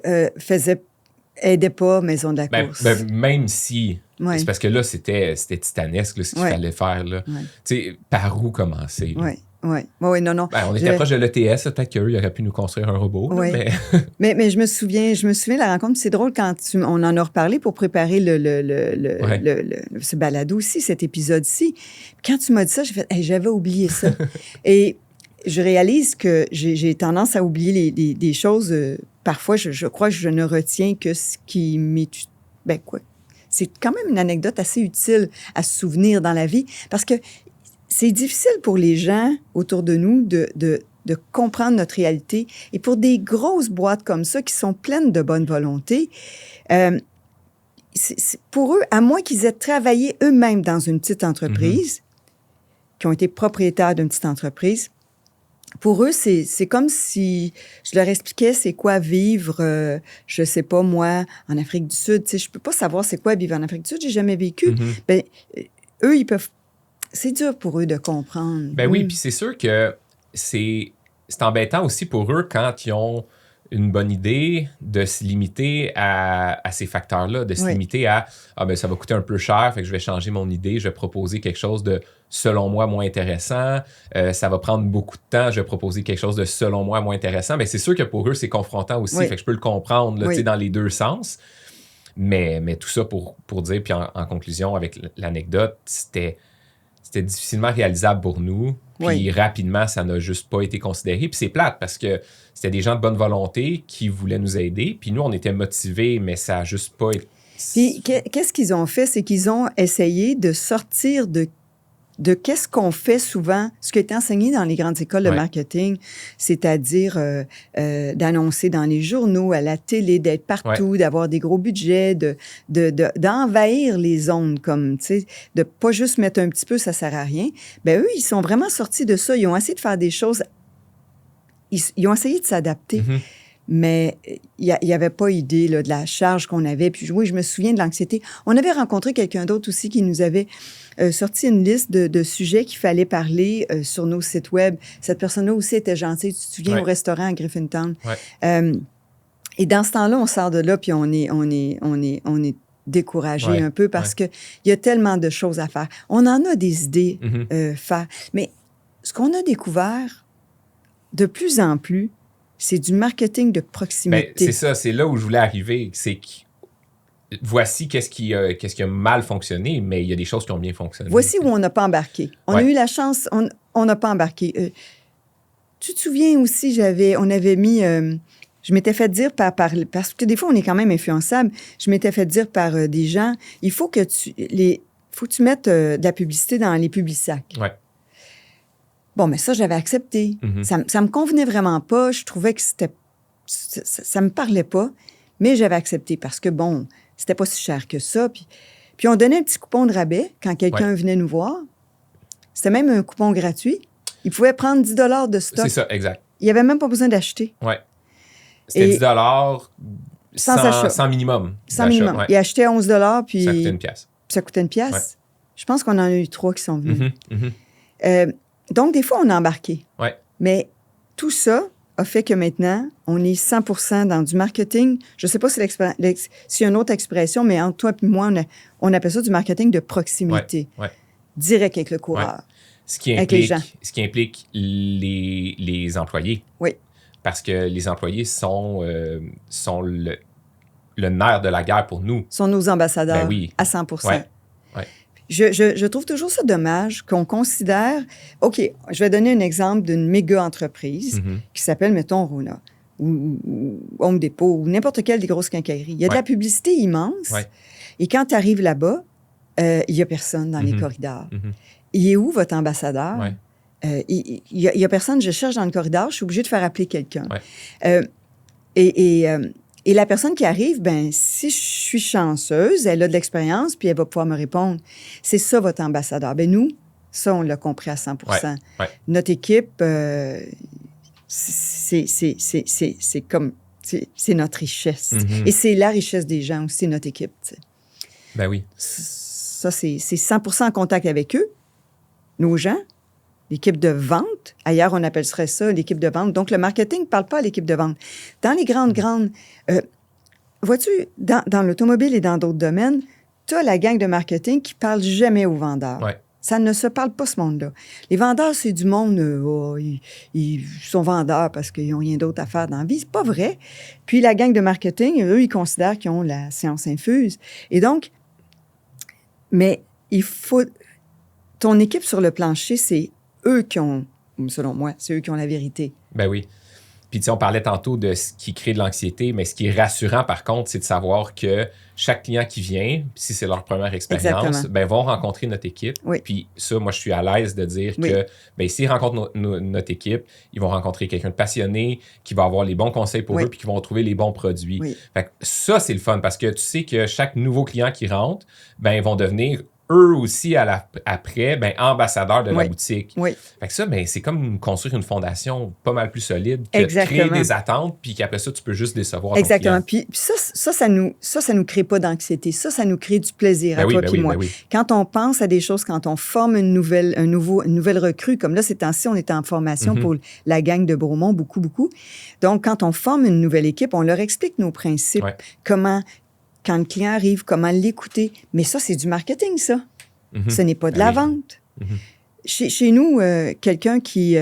aidait pas Maison de la course. Même si... Oui. C'est parce que là, c'était titanesque, là, ce qu'il fallait faire, là. Oui. Tu sais, par où commencer? Oui. Oui, non. On était proche de l'ETS, peut-être qu'eux, ils auraient pu nous construire un robot. Oui. Là, mais je me souviens de la rencontre. C'est drôle quand on en a reparlé pour préparer ce balado aussi, cet épisode-ci. Quand tu m'as dit ça, j'ai fait, j'avais oublié ça. Et je réalise que j'ai tendance à oublier des choses. Parfois, je crois que je ne retiens que ce qui m'est... C'est quand même une anecdote assez utile à se souvenir dans la vie parce que c'est difficile pour les gens autour de nous de comprendre notre réalité. Et pour des grosses boîtes comme ça, qui sont pleines de bonne volonté, c'est pour eux, à moins qu'ils aient travaillé eux-mêmes dans une petite entreprise, qui ont été propriétaires d'une petite entreprise, pour eux, c'est comme si je leur expliquais c'est quoi vivre, je sais pas moi, en Afrique du Sud. Tu sais, je peux pas savoir c'est quoi vivre en Afrique du Sud, j'ai jamais vécu. Ben, eux, ils peuvent... C'est dur pour eux de comprendre. Ben oui, puis c'est sûr que c'est embêtant aussi pour eux quand ils ont une bonne idée de se limiter à ces facteurs-là, de se limiter à « Ah ben ça va coûter un peu cher, fait que je vais changer mon idée, je vais proposer quelque chose de, selon moi, moins intéressant, ça va prendre beaucoup de temps, je vais proposer quelque chose de, selon moi, moins intéressant. » Ben c'est sûr que pour eux, c'est confrontant aussi, fait que je peux le comprendre là, tu sais, dans les deux sens. Mais tout ça pour dire, puis en conclusion, avec l'anecdote, c'était difficilement réalisable pour nous. Puis rapidement, ça n'a juste pas été considéré. Puis c'est plate parce que c'était des gens de bonne volonté qui voulaient nous aider. Puis nous, on était motivés, mais ça n'a juste pas été... Puis qu'est-ce qu'ils ont fait? C'est qu'ils ont essayé de sortir de qu'est-ce qu'on fait souvent, ce qui est enseigné dans les grandes écoles de marketing, c'est-à-dire d'annoncer dans les journaux, à la télé, d'être partout, d'avoir des gros budgets, d'envahir les zones, comme, tu sais, de pas juste mettre un petit peu, ça sert à rien. Ben eux, ils sont vraiment sortis de ça. Ils ont essayé de faire des choses... Ils ont essayé de s'adapter. Mais il n'y avait pas idée là, de la charge qu'on avait. Puis oui, je me souviens de l'anxiété. On avait rencontré quelqu'un d'autre aussi qui nous avait sorti une liste de sujets qu'il fallait parler sur nos sites web. Cette personne-là aussi était gentille. Tu te souviens au restaurant à Griffintown. Et dans ce temps-là, on sort de là, puis on est découragé un peu parce que il y a tellement de choses à faire. On en a des idées faire. Mais ce qu'on a découvert de plus en plus, c'est du marketing de proximité. C'est ça, c'est là où je voulais arriver. C'est que voici qu'est-ce qui a mal fonctionné, mais il y a des choses qui ont bien fonctionné. Voici où on n'a pas embarqué. On a eu la chance, on n'a pas embarqué. Tu te souviens aussi, on avait mis... je m'étais fait dire parce que des fois, on est quand même influençable. Je m'étais fait dire par des gens, il faut que tu mettes de la publicité dans les Publisac. Oui. Bon, mais ça, j'avais accepté. Ça me convenait vraiment pas. Je trouvais que ça me parlait pas, mais j'avais accepté parce que, bon, c'était pas si cher que ça. Puis on donnait un petit coupon de rabais quand quelqu'un venait nous voir. C'était même un coupon gratuit. Il pouvait prendre 10 $ de stock. C'est ça, exact. Il n'y avait même pas besoin d'acheter. Oui. C'était 10 sans minimum. Sans minimum. Il achetait 11 $ puis... Ça coûtait une pièce. Ça coûtait une pièce. Ouais. Je pense qu'on en a eu 3 qui sont venus. Donc, des fois, on a embarqué. Oui. Mais tout ça a fait que maintenant, on est 100% dans du marketing. Je ne sais pas si s'il y a une autre expression, mais entre toi et moi, on appelle ça du marketing de proximité. Ouais. Direct avec le coureur. Ce qui avec les gens. ce qui implique les employés. Oui. Parce que les employés sont le nerf de la guerre pour nous. Sont nos ambassadeurs Ben oui. à 100%. Ouais. Ouais. Je trouve toujours ça dommage qu'on considère... OK, je vais donner un exemple d'une méga entreprise Mhm. qui s'appelle, mettons, Rona ou Home Depot ou n'importe quelle des grosses quincailleries. Il y a de Ouais. la publicité immense. Ouais. Et quand tu arrives là-bas, il n'y a personne dans les Mhm. corridors. Mhm. Il est où votre ambassadeur? Ouais. Il y a personne, je cherche dans le corridor, je suis obligée de faire appeler quelqu'un. Ouais. Et la personne qui arrive, ben si je suis chanceuse, elle a de l'expérience, puis elle va pouvoir me répondre. C'est ça, votre ambassadeur. Ben nous, ça, on l'a compris à 100%. Ouais. Notre équipe, c'est comme... C'est notre richesse. Mhm. Et c'est la richesse des gens aussi, notre équipe. T'sais. Ben oui. Ça, c'est 100% en contact avec eux, nos gens, l'équipe de vente. Ailleurs, on appellerait ça l'équipe de vente. Donc, le marketing ne parle pas à l'équipe de vente. Dans les grandes... vois-tu, dans l'automobile et dans d'autres domaines, tu as la gang de marketing qui ne parle jamais aux vendeurs. Ouais. Ça ne se parle pas, ce monde-là. Les vendeurs, c'est du monde, ils sont vendeurs parce qu'ils n'ont rien d'autre à faire dans la vie. C'est pas vrai. Puis la gang de marketing, eux, ils considèrent qu'ils ont la science infuse. Et donc, mais il faut... Ton équipe sur le plancher, c'est eux qui ont, selon moi, c'est eux qui ont la vérité. Ben oui. Puis, tu sais, on parlait tantôt de ce qui crée de l'anxiété, mais ce qui est rassurant, par contre, c'est de savoir que chaque client qui vient, si c'est leur première expérience, ben, vont rencontrer notre équipe. Oui. Puis ça, moi, je suis à l'aise de dire que ben, s'ils rencontrent notre équipe, ils vont rencontrer quelqu'un de passionné, qui va avoir les bons conseils pour eux, puis qui vont trouver les bons produits. Oui. Fait que ça, c'est le fun, parce que tu sais que chaque nouveau client qui rentre, ben, ils vont devenir eux aussi, après, ben, ambassadeurs de la boutique. Oui. Fait que ça, ben, c'est comme construire une fondation pas mal plus solide que Exactement. créer des attentes, puis qu'après ça, tu peux juste décevoir Exactement. ton client. Puis ça nous crée pas d'anxiété. Ça nous crée du plaisir à toi puis moi. Ben oui. Quand on pense à des choses, quand on forme une nouvelle recrue, comme là, ces temps-ci, on est en formation pour la gang de Bromont, beaucoup. Donc, quand on forme une nouvelle équipe, on leur explique nos principes, comment... Quand le client arrive, comment l'écouter. Mais ça, c'est du marketing, ça. Ce n'est pas de la vente. Chez nous, quelqu'un qui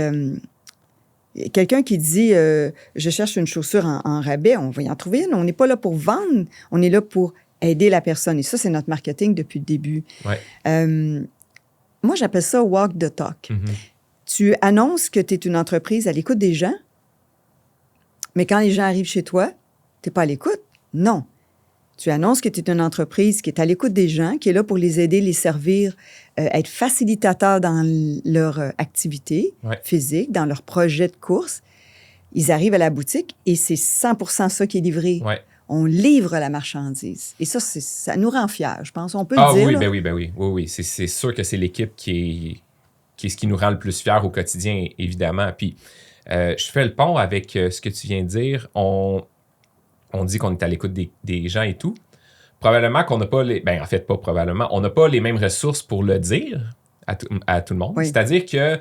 dit je cherche une chaussure en rabais, on va y en trouver une. On n'est pas là pour vendre, on est là pour aider la personne. Et ça, c'est notre marketing depuis le début. Moi, j'appelle ça walk the talk. Tu annonces que tu es une entreprise à l'écoute des gens, mais quand les gens arrivent chez toi, tu n'es pas à l'écoute. Non. Tu annonces que tu es une entreprise qui est à l'écoute des gens, qui est là pour les aider, les servir, être facilitateur dans leur activité physique, dans leur projet de course. Ils arrivent à la boutique et c'est 100% ça qui est livré. On livre la marchandise. Et ça nous rend fiers, je pense. On peut le dire. Oui, ben oui. C'est sûr que c'est l'équipe qui est ce qui nous rend le plus fiers au quotidien, évidemment. Puis, je fais le pont avec ce que tu viens de dire. On dit qu'on est à l'écoute des gens et tout. Probablement qu'on n'a pas on n'a pas les mêmes ressources pour le dire à tout le monde. C'est-à-dire que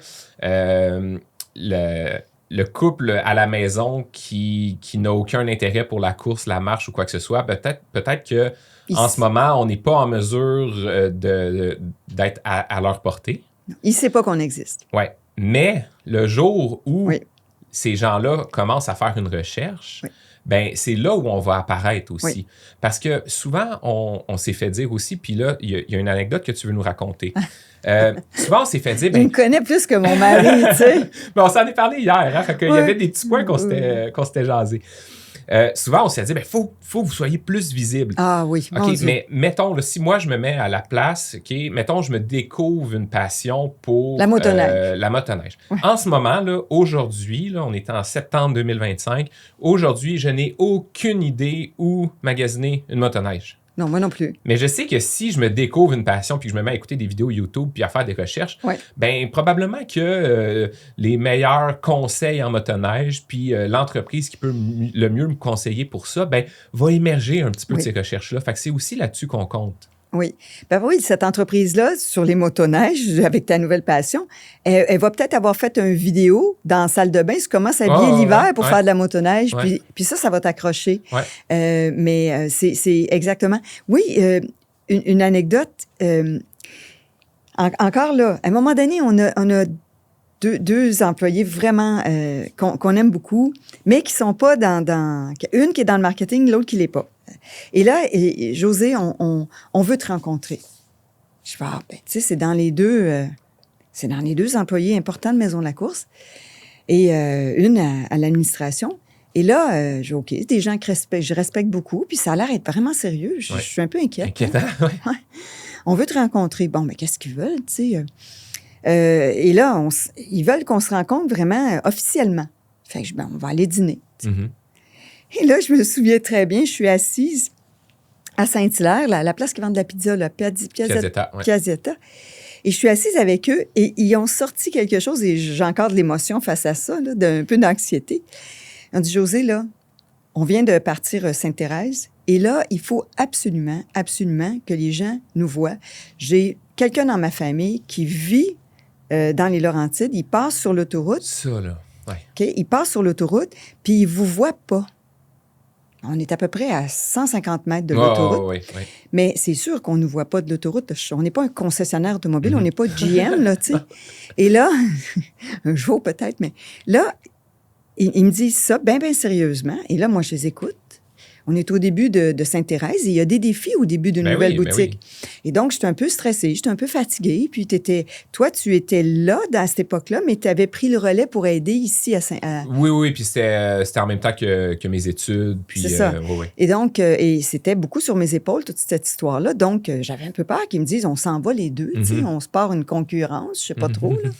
le couple à la maison qui n'a aucun intérêt pour la course, la marche ou quoi que ce soit, peut-être que en ce moment, on n'est pas en mesure d'être à leur portée. Il ne sait pas qu'on existe. Oui. Mais le jour où ces gens-là commencent à faire une recherche, ben c'est là où on va apparaître aussi. Parce que souvent, on s'est fait dire aussi, puis là, il y a une anecdote que tu veux nous raconter. Souvent, on s'est fait dire... Il me connaît plus que mon mari, tu sais. Ben, on s'en est parlé hier, hein, fait qu'il y avait des petits points qu'on s'était jasés. Souvent, on s'est dit, faut que vous soyez plus visible. Ah oui, mon Dieu. Mais mettons, là, si moi, je me mets à la place, mettons, je me découvre une passion pour... La motoneige. La motoneige. En ce moment, là, aujourd'hui, là, on est en septembre 2025, aujourd'hui, je n'ai aucune idée où magasiner une motoneige. Non, moi non plus. Mais je sais que si je me découvre une passion puis que je me mets à écouter des vidéos YouTube puis à faire des recherches, ben probablement que les meilleurs conseils en motoneige puis l'entreprise qui peut le mieux me conseiller pour ça, ben va émerger un petit peu de ces recherches-là. Fait que c'est aussi là-dessus qu'on compte. Oui. Ben oui, cette entreprise-là, sur les motoneiges, avec ta nouvelle passion, elle va peut-être avoir fait une vidéo dans la salle de bain sur comment s'habiller l'hiver pour faire de la motoneige. Puis ça va t'accrocher. Mais c'est exactement... Oui, une anecdote. Encore là, à un moment donné, on a deux employés vraiment qu'on aime beaucoup, mais qui sont pas dans... Une qui est dans le marketing, l'autre qui l'est pas. Et là, José, on veut te rencontrer. Je fais, tu sais, c'est dans les deux employés importants de Maison de la Course et une à l'administration. Et là, j'ai OK, des gens que je respecte beaucoup, puis ça a l'air d'être vraiment sérieux. Je suis un peu inquiète. Inquiétant, oui. Ouais. On veut te rencontrer. Bon, mais qu'est-ce qu'ils veulent, tu sais? Et là, ils veulent qu'on se rencontre vraiment officiellement. Fait que on va aller dîner. Mm-hmm. Et là, je me souviens très bien, je suis assise à Saint-Hilaire, la place qui vend de la pizza, là, Piazzetta, ouais. Piazzetta. Et je suis assise avec eux et ils ont sorti quelque chose et j'ai encore de l'émotion face à ça, là, d'un peu d'anxiété. Ils ont dit, José, là, on vient de partir Sainte-Thérèse et là, il faut absolument, absolument que les gens nous voient. J'ai quelqu'un dans ma famille qui vit dans les Laurentides, il passe sur l'autoroute. Ça, là, ouais. OK? Il passe sur l'autoroute, puis il ne vous voit pas. On est à peu près à 150 mètres de l'autoroute. Oui. Mais c'est sûr qu'on ne nous voit pas de l'autoroute. On n'est pas un concessionnaire automobile, on n'est pas GM, là, tu sais. Et là, un jour peut-être, mais là, ils me disent ça bien sérieusement. Et là, moi, je les écoute. On est au début de Sainte-Thérèse et il y a des défis au début d'une nouvelle boutique. Et donc, j'étais un peu stressée, j'étais un peu fatiguée. Puis, toi, tu étais là à cette époque-là, mais tu avais pris le relais pour aider ici à Oui, puis c'était en même temps que mes études. Puis, c'est ça. Oui. Et donc, et c'était beaucoup sur mes épaules, toute cette histoire-là. Donc, j'avais un peu peur qu'ils me disent, on s'en va les deux, tu sais, on se part une concurrence, je sais pas trop, là.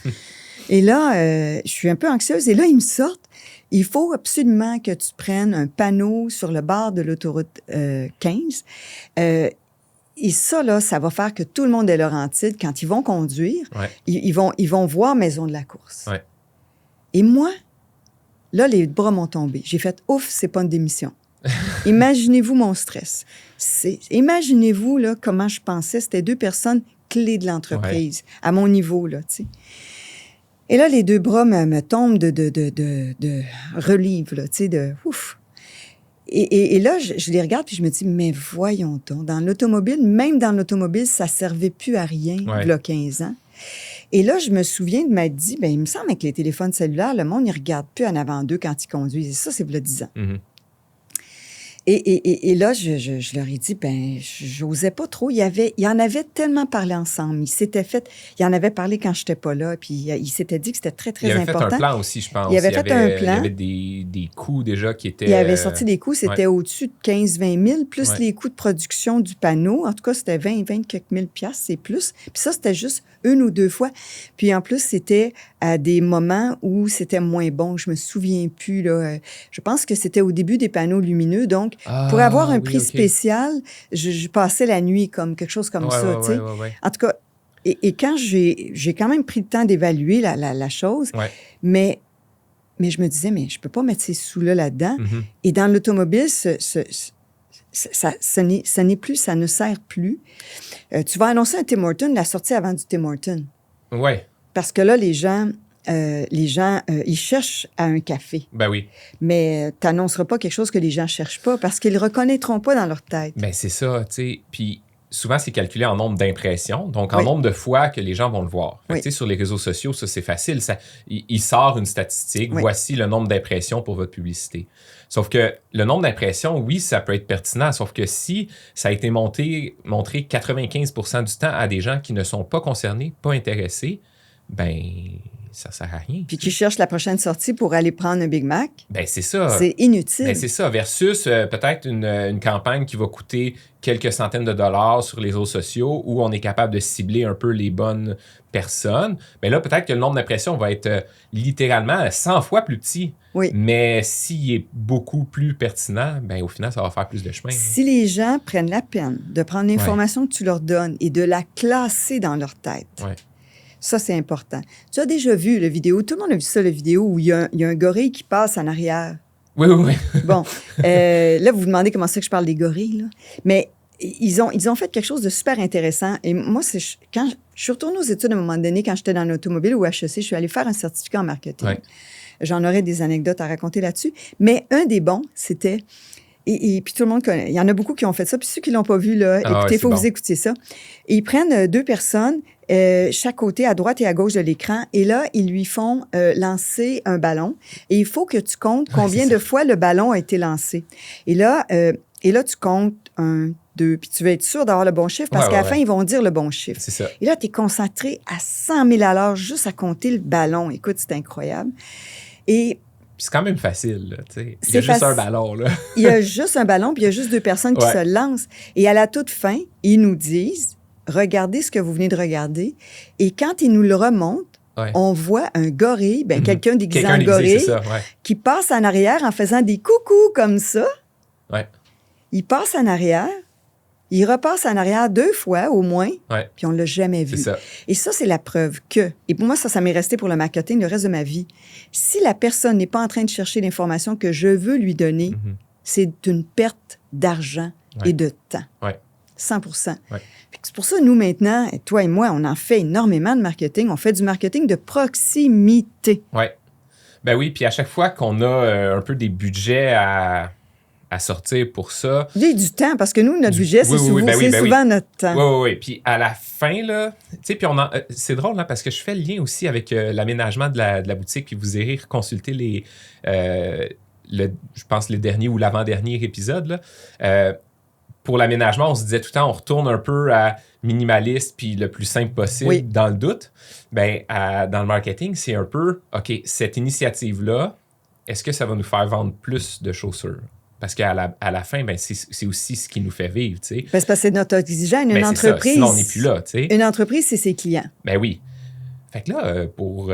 Et là, je suis un peu anxieuse. Et là, ils me sortent. Il faut absolument que tu prennes un panneau sur le bord de l'autoroute 15. Et ça, là, ça va faire que tout le monde est Laurentide, quand ils vont conduire, ils vont voir Maison de la Course. Ouais. Et moi, là, les bras m'ont tombé. J'ai fait, ouf, c'est pas une démission. Imaginez-vous mon stress. Imaginez-vous là, comment je pensais. C'était deux personnes clés de l'entreprise, à mon niveau, là, tu sais. Et là, les deux bras me tombent de relive, là, tu sais, de ouf. Et là, je les regarde puis je me dis, mais voyons donc, dans l'automobile, ça servait plus à rien, il y a 15 ans. Et là, je me souviens de m'être dit, il me semble que les téléphones cellulaires, le monde, il regarde plus en avant d'eux quand ils conduisent. Et ça, c'est il y a 10 ans. Mm-hmm. Et là, je leur ai dit, j'osais pas trop. Il en avait tellement parlé ensemble. Il en avait parlé quand j'étais pas là, puis il s'était dit que c'était très, très important. Il avait fait un plan aussi, je pense. Il avait fait un plan. Il y avait des coûts déjà qui étaient... Il avait sorti des coûts, c'était au-dessus de 15-20 000, plus les coûts de production du panneau. En tout cas, c'était 20 quelques mille piastres, c'est plus. Puis ça, c'était juste une ou deux fois. Puis en plus, c'était à des moments où c'était moins bon. Je me souviens plus, là. Je pense que c'était au début des panneaux lumineux, donc pour avoir un prix spécial, je passais la nuit comme quelque chose comme ça, tu sais. En tout cas, et quand j'ai quand même pris le temps d'évaluer la chose, mais je me disais, mais je peux pas mettre ces sous-là là-dedans. Mm-hmm. Et dans l'automobile, ça ne sert plus. Tu vas annoncer un Tim Hortons, la sortie avant du Tim Hortons. Oui. Parce que là, les gens, ils cherchent à un café. Ben oui. Mais tu n'annonceras pas quelque chose que les gens ne cherchent pas parce qu'ils ne le reconnaîtront pas dans leur tête. Ben c'est ça, tu sais. Puis souvent, c'est calculé en nombre d'impressions, donc en nombre de fois que les gens vont le voir. Fait que, sur les réseaux sociaux, ça, c'est facile. Il sort une statistique. Voici le nombre d'impressions pour votre publicité. Sauf que le nombre d'impressions, oui, ça peut être pertinent. Sauf que si ça a été montré 95% du temps à des gens qui ne sont pas concernés, pas intéressés, ben ça sert à rien. Puis qui cherchent la prochaine sortie pour aller prendre un Big Mac. Ben c'est ça. C'est inutile. Ben c'est ça. Versus peut-être une campagne qui va coûter quelques centaines de dollars sur les réseaux sociaux où on est capable de cibler un peu les bonnes personnes. Mais là, peut-être que le nombre d'impressions va être littéralement 100 fois plus petit. Oui. Mais s'il est beaucoup plus pertinent, ben au final, ça va faire plus de chemin. Si les gens prennent la peine de prendre l'information que tu leur donnes et de la classer dans leur tête, ça, c'est important. Tu as déjà vu la vidéo, tout le monde a vu ça, la vidéo où il y a un gorille qui passe en arrière. Oui. Bon, là, vous vous demandez comment c'est que je parle des gorilles, là. Mais ils ont fait quelque chose de super intéressant. Et moi, quand je suis retournée aux études à un moment donné, quand j'étais dans l'automobile ou HEC, je suis allée faire un certificat en marketing. Ouais. J'en aurais des anecdotes à raconter là-dessus. Mais un des bons, c'était... Et puis tout le monde connaît. Il y en a beaucoup qui ont fait ça. Puis ceux qui ne l'ont pas vu, là, écoutez, il faut que vous écoutiez ça. Et ils prennent deux personnes chaque côté, à droite et à gauche de l'écran. Et là, ils lui font lancer un ballon. Et il faut que tu comptes combien de fois le ballon a été lancé. Et là, tu comptes 1, 2, puis tu veux être sûr d'avoir le bon chiffre parce qu'à la fin, ils vont dire le bon chiffre. C'est ça. Et là, tu es concentré à 100 000 à l'heure juste à compter le ballon. Écoute, c'est incroyable. Et c'est quand même facile, là, tu sais. Il y a juste un ballon, là. Il y a juste un ballon, puis il y a juste 2 personnes qui se lancent. Et à la toute fin, ils nous disent, regardez ce que vous venez de regarder. Et quand ils nous le remontent, on voit un gorille, quelqu'un déguisé en gorille, qui passe en arrière en faisant des coucous comme ça. Ouais. Il passe en arrière, il repasse en arrière 2 fois au moins, puis on ne l'a jamais vu. C'est ça. Et ça, c'est la preuve que, et pour moi, ça m'est resté pour le marketing le reste de ma vie. Si la personne n'est pas en train de chercher l'information que je veux lui donner, c'est une perte d'argent et de temps. 100%. C'est pour ça, nous, maintenant, toi et moi, on en fait énormément de marketing. On fait du marketing de proximité. Oui. Ben oui, puis à chaque fois qu'on a un peu des budgets à sortir pour ça. Du temps, parce que nous, notre budget, c'est souvent notre temps. Oui. Puis à la fin, là, tu sais, puis c'est drôle, hein, parce que je fais le lien aussi avec l'aménagement de la boutique, puis vous irez consulter je pense, les derniers ou l'avant-dernier épisode, là. Pour l'aménagement, on se disait tout le temps, on retourne un peu à minimaliste puis le plus simple possible dans le doute. Dans le marketing, c'est un peu, OK, cette initiative-là, est-ce que ça va nous faire vendre plus de chaussures? Parce qu'à la fin, c'est aussi ce qui nous fait vivre, tu sais. C'est parce que c'est notre oxygène. Une entreprise, sinon, on n'est plus là, tu sais. Une entreprise, c'est ses clients. Ben oui. Fait que là, pour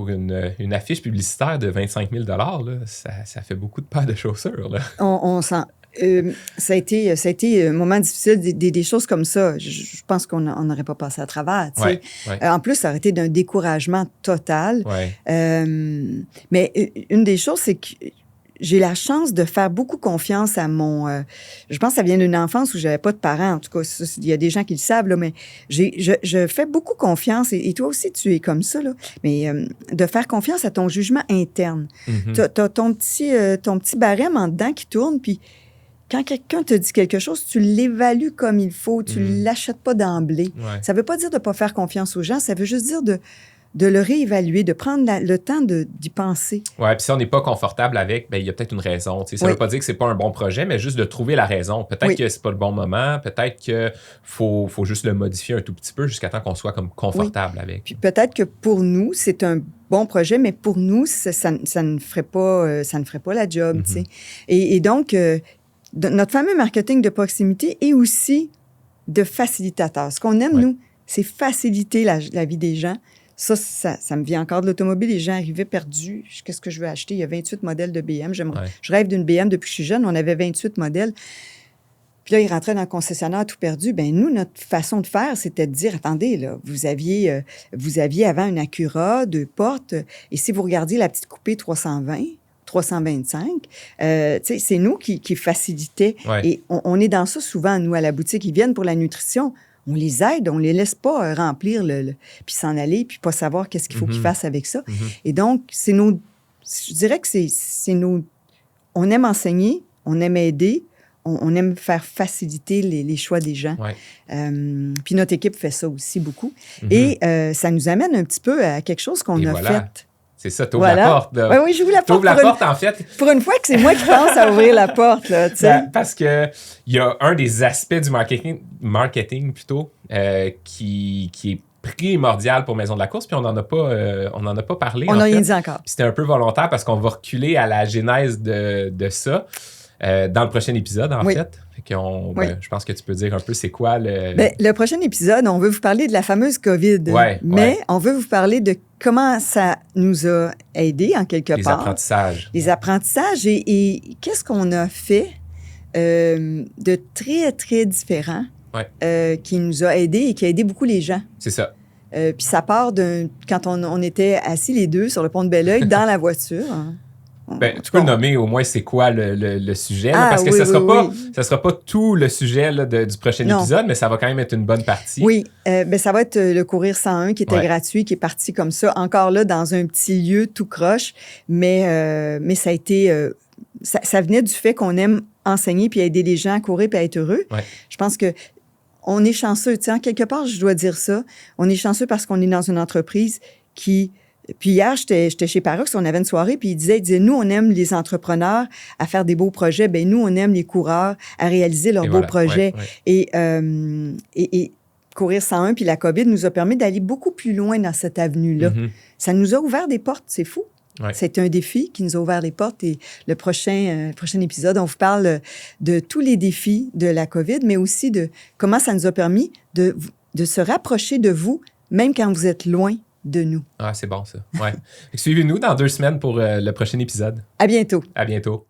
une affiche publicitaire de 25 000 là, ça fait beaucoup de paires de chaussures, là. On sent... ça a été un moment difficile, des choses comme ça. Je pense qu'on n'aurait pas passé à travers. Tu sais. En plus, ça aurait été d'un découragement total. Mais une des choses, c'est que j'ai la chance de faire beaucoup confiance à mon... je pense que ça vient d'une enfance où je n'avais pas de parents. En tout cas, il y a des gens qui le savent, là, mais je fais beaucoup confiance, et toi aussi, tu es comme ça, là, mais de faire confiance à ton jugement interne. Tu as ton petit barème en dedans qui tourne, puis quand quelqu'un te dit quelque chose, tu l'évalues comme il faut, tu ne l'achètes pas d'emblée. Ça ne veut pas dire de ne pas faire confiance aux gens, ça veut juste dire de le réévaluer, de prendre le temps d'y penser. Oui, puis si on n'est pas confortable avec, il y a peut-être une raison. Ça ne veut pas dire que c'est pas un bon projet, mais juste de trouver la raison. Peut-être que c'est pas le bon moment, peut-être qu'il faut juste le modifier un tout petit peu jusqu'à temps qu'on soit comme confortable avec. Puis peut-être que pour nous, c'est un bon projet, mais pour nous, ça ne ferait pas la job. Et donc, notre fameux marketing de proximité est aussi de facilitateur. Ce qu'on aime, nous, c'est faciliter la vie des gens. Ça me vient encore de l'automobile. Les gens arrivaient perdus. Qu'est-ce que je veux acheter? Il y a 28 modèles de BM. Je rêve d'une BM depuis que je suis jeune. On avait 28 modèles. Puis là, ils rentraient dans le concessionnaire tout perdu. Nous, notre façon de faire, c'était de dire, attendez, là, vous aviez avant une Acura, 2 portes. Et si vous regardiez la petite coupée 320, 325, c'est nous qui facilitait. Et on est dans ça souvent, nous, à la boutique. Ils viennent pour la nutrition. On les aide, on les laisse pas remplir puis s'en aller, puis pas savoir qu'est-ce qu'il faut qu'ils fassent avec ça. Et donc, je dirais que c'est on aime enseigner, on aime aider, on aime faire faciliter les choix des gens. Puis notre équipe fait ça aussi beaucoup. Et ça nous amène un petit peu à quelque chose qu'on a fait. C'est ça, t'ouvres la porte. Là. Oui, j'ouvre la porte. T'ouvres la porte, en fait. Pour une fois que c'est moi qui pense à ouvrir la porte, là, tu sais. Parce que il y a un des aspects du marketing plutôt, qui est primordial pour Maison de la course, puis on n'en a pas parlé. On n'a rien dit encore. C'était un peu volontaire parce qu'on va reculer à la genèse de ça dans le prochain épisode, en fait. Je pense que tu peux dire un peu c'est quoi le prochain épisode, on veut vous parler de la fameuse COVID. Mais on veut vous parler de comment ça nous a aidés en quelque part. Les apprentissages. Et qu'est-ce qu'on a fait de très, très différent qui nous a aidés et qui a aidé beaucoup les gens. C'est ça. Puis ça part quand on était assis les deux sur le pont de Belleuil dans la voiture. Tu peux le nommer au moins c'est quoi le sujet, parce que ça sera pas tout le sujet là, du prochain épisode, mais ça va quand même être une bonne partie. Oui, ça va être le Courir 101 qui était gratuit, qui est parti comme ça, encore là dans un petit lieu tout croche, mais ça a été... ça venait du fait qu'on aime enseigner puis aider les gens à courir puis à être heureux. Je pense que on est chanceux. Tu sais, en quelque part, je dois dire ça. On est chanceux parce qu'on est dans une entreprise qui... Puis hier, j'étais chez Parox, on avait une soirée, puis il disait, nous, on aime les entrepreneurs à faire des beaux projets. Ben nous, on aime les coureurs à réaliser leurs beaux projets. Ouais. Et Courir 101 puis la COVID nous a permis d'aller beaucoup plus loin dans cette avenue-là. Mm-hmm. Ça nous a ouvert des portes, c'est fou. Ouais. C'est un défi qui nous a ouvert les portes. Et le prochain épisode, on vous parle de tous les défis de la COVID, mais aussi de comment ça nous a permis de se rapprocher de vous, même quand vous êtes loin de nous. Ah, c'est bon, ça. Ouais. Suivez-nous dans 2 semaines pour le prochain épisode. À bientôt. À bientôt.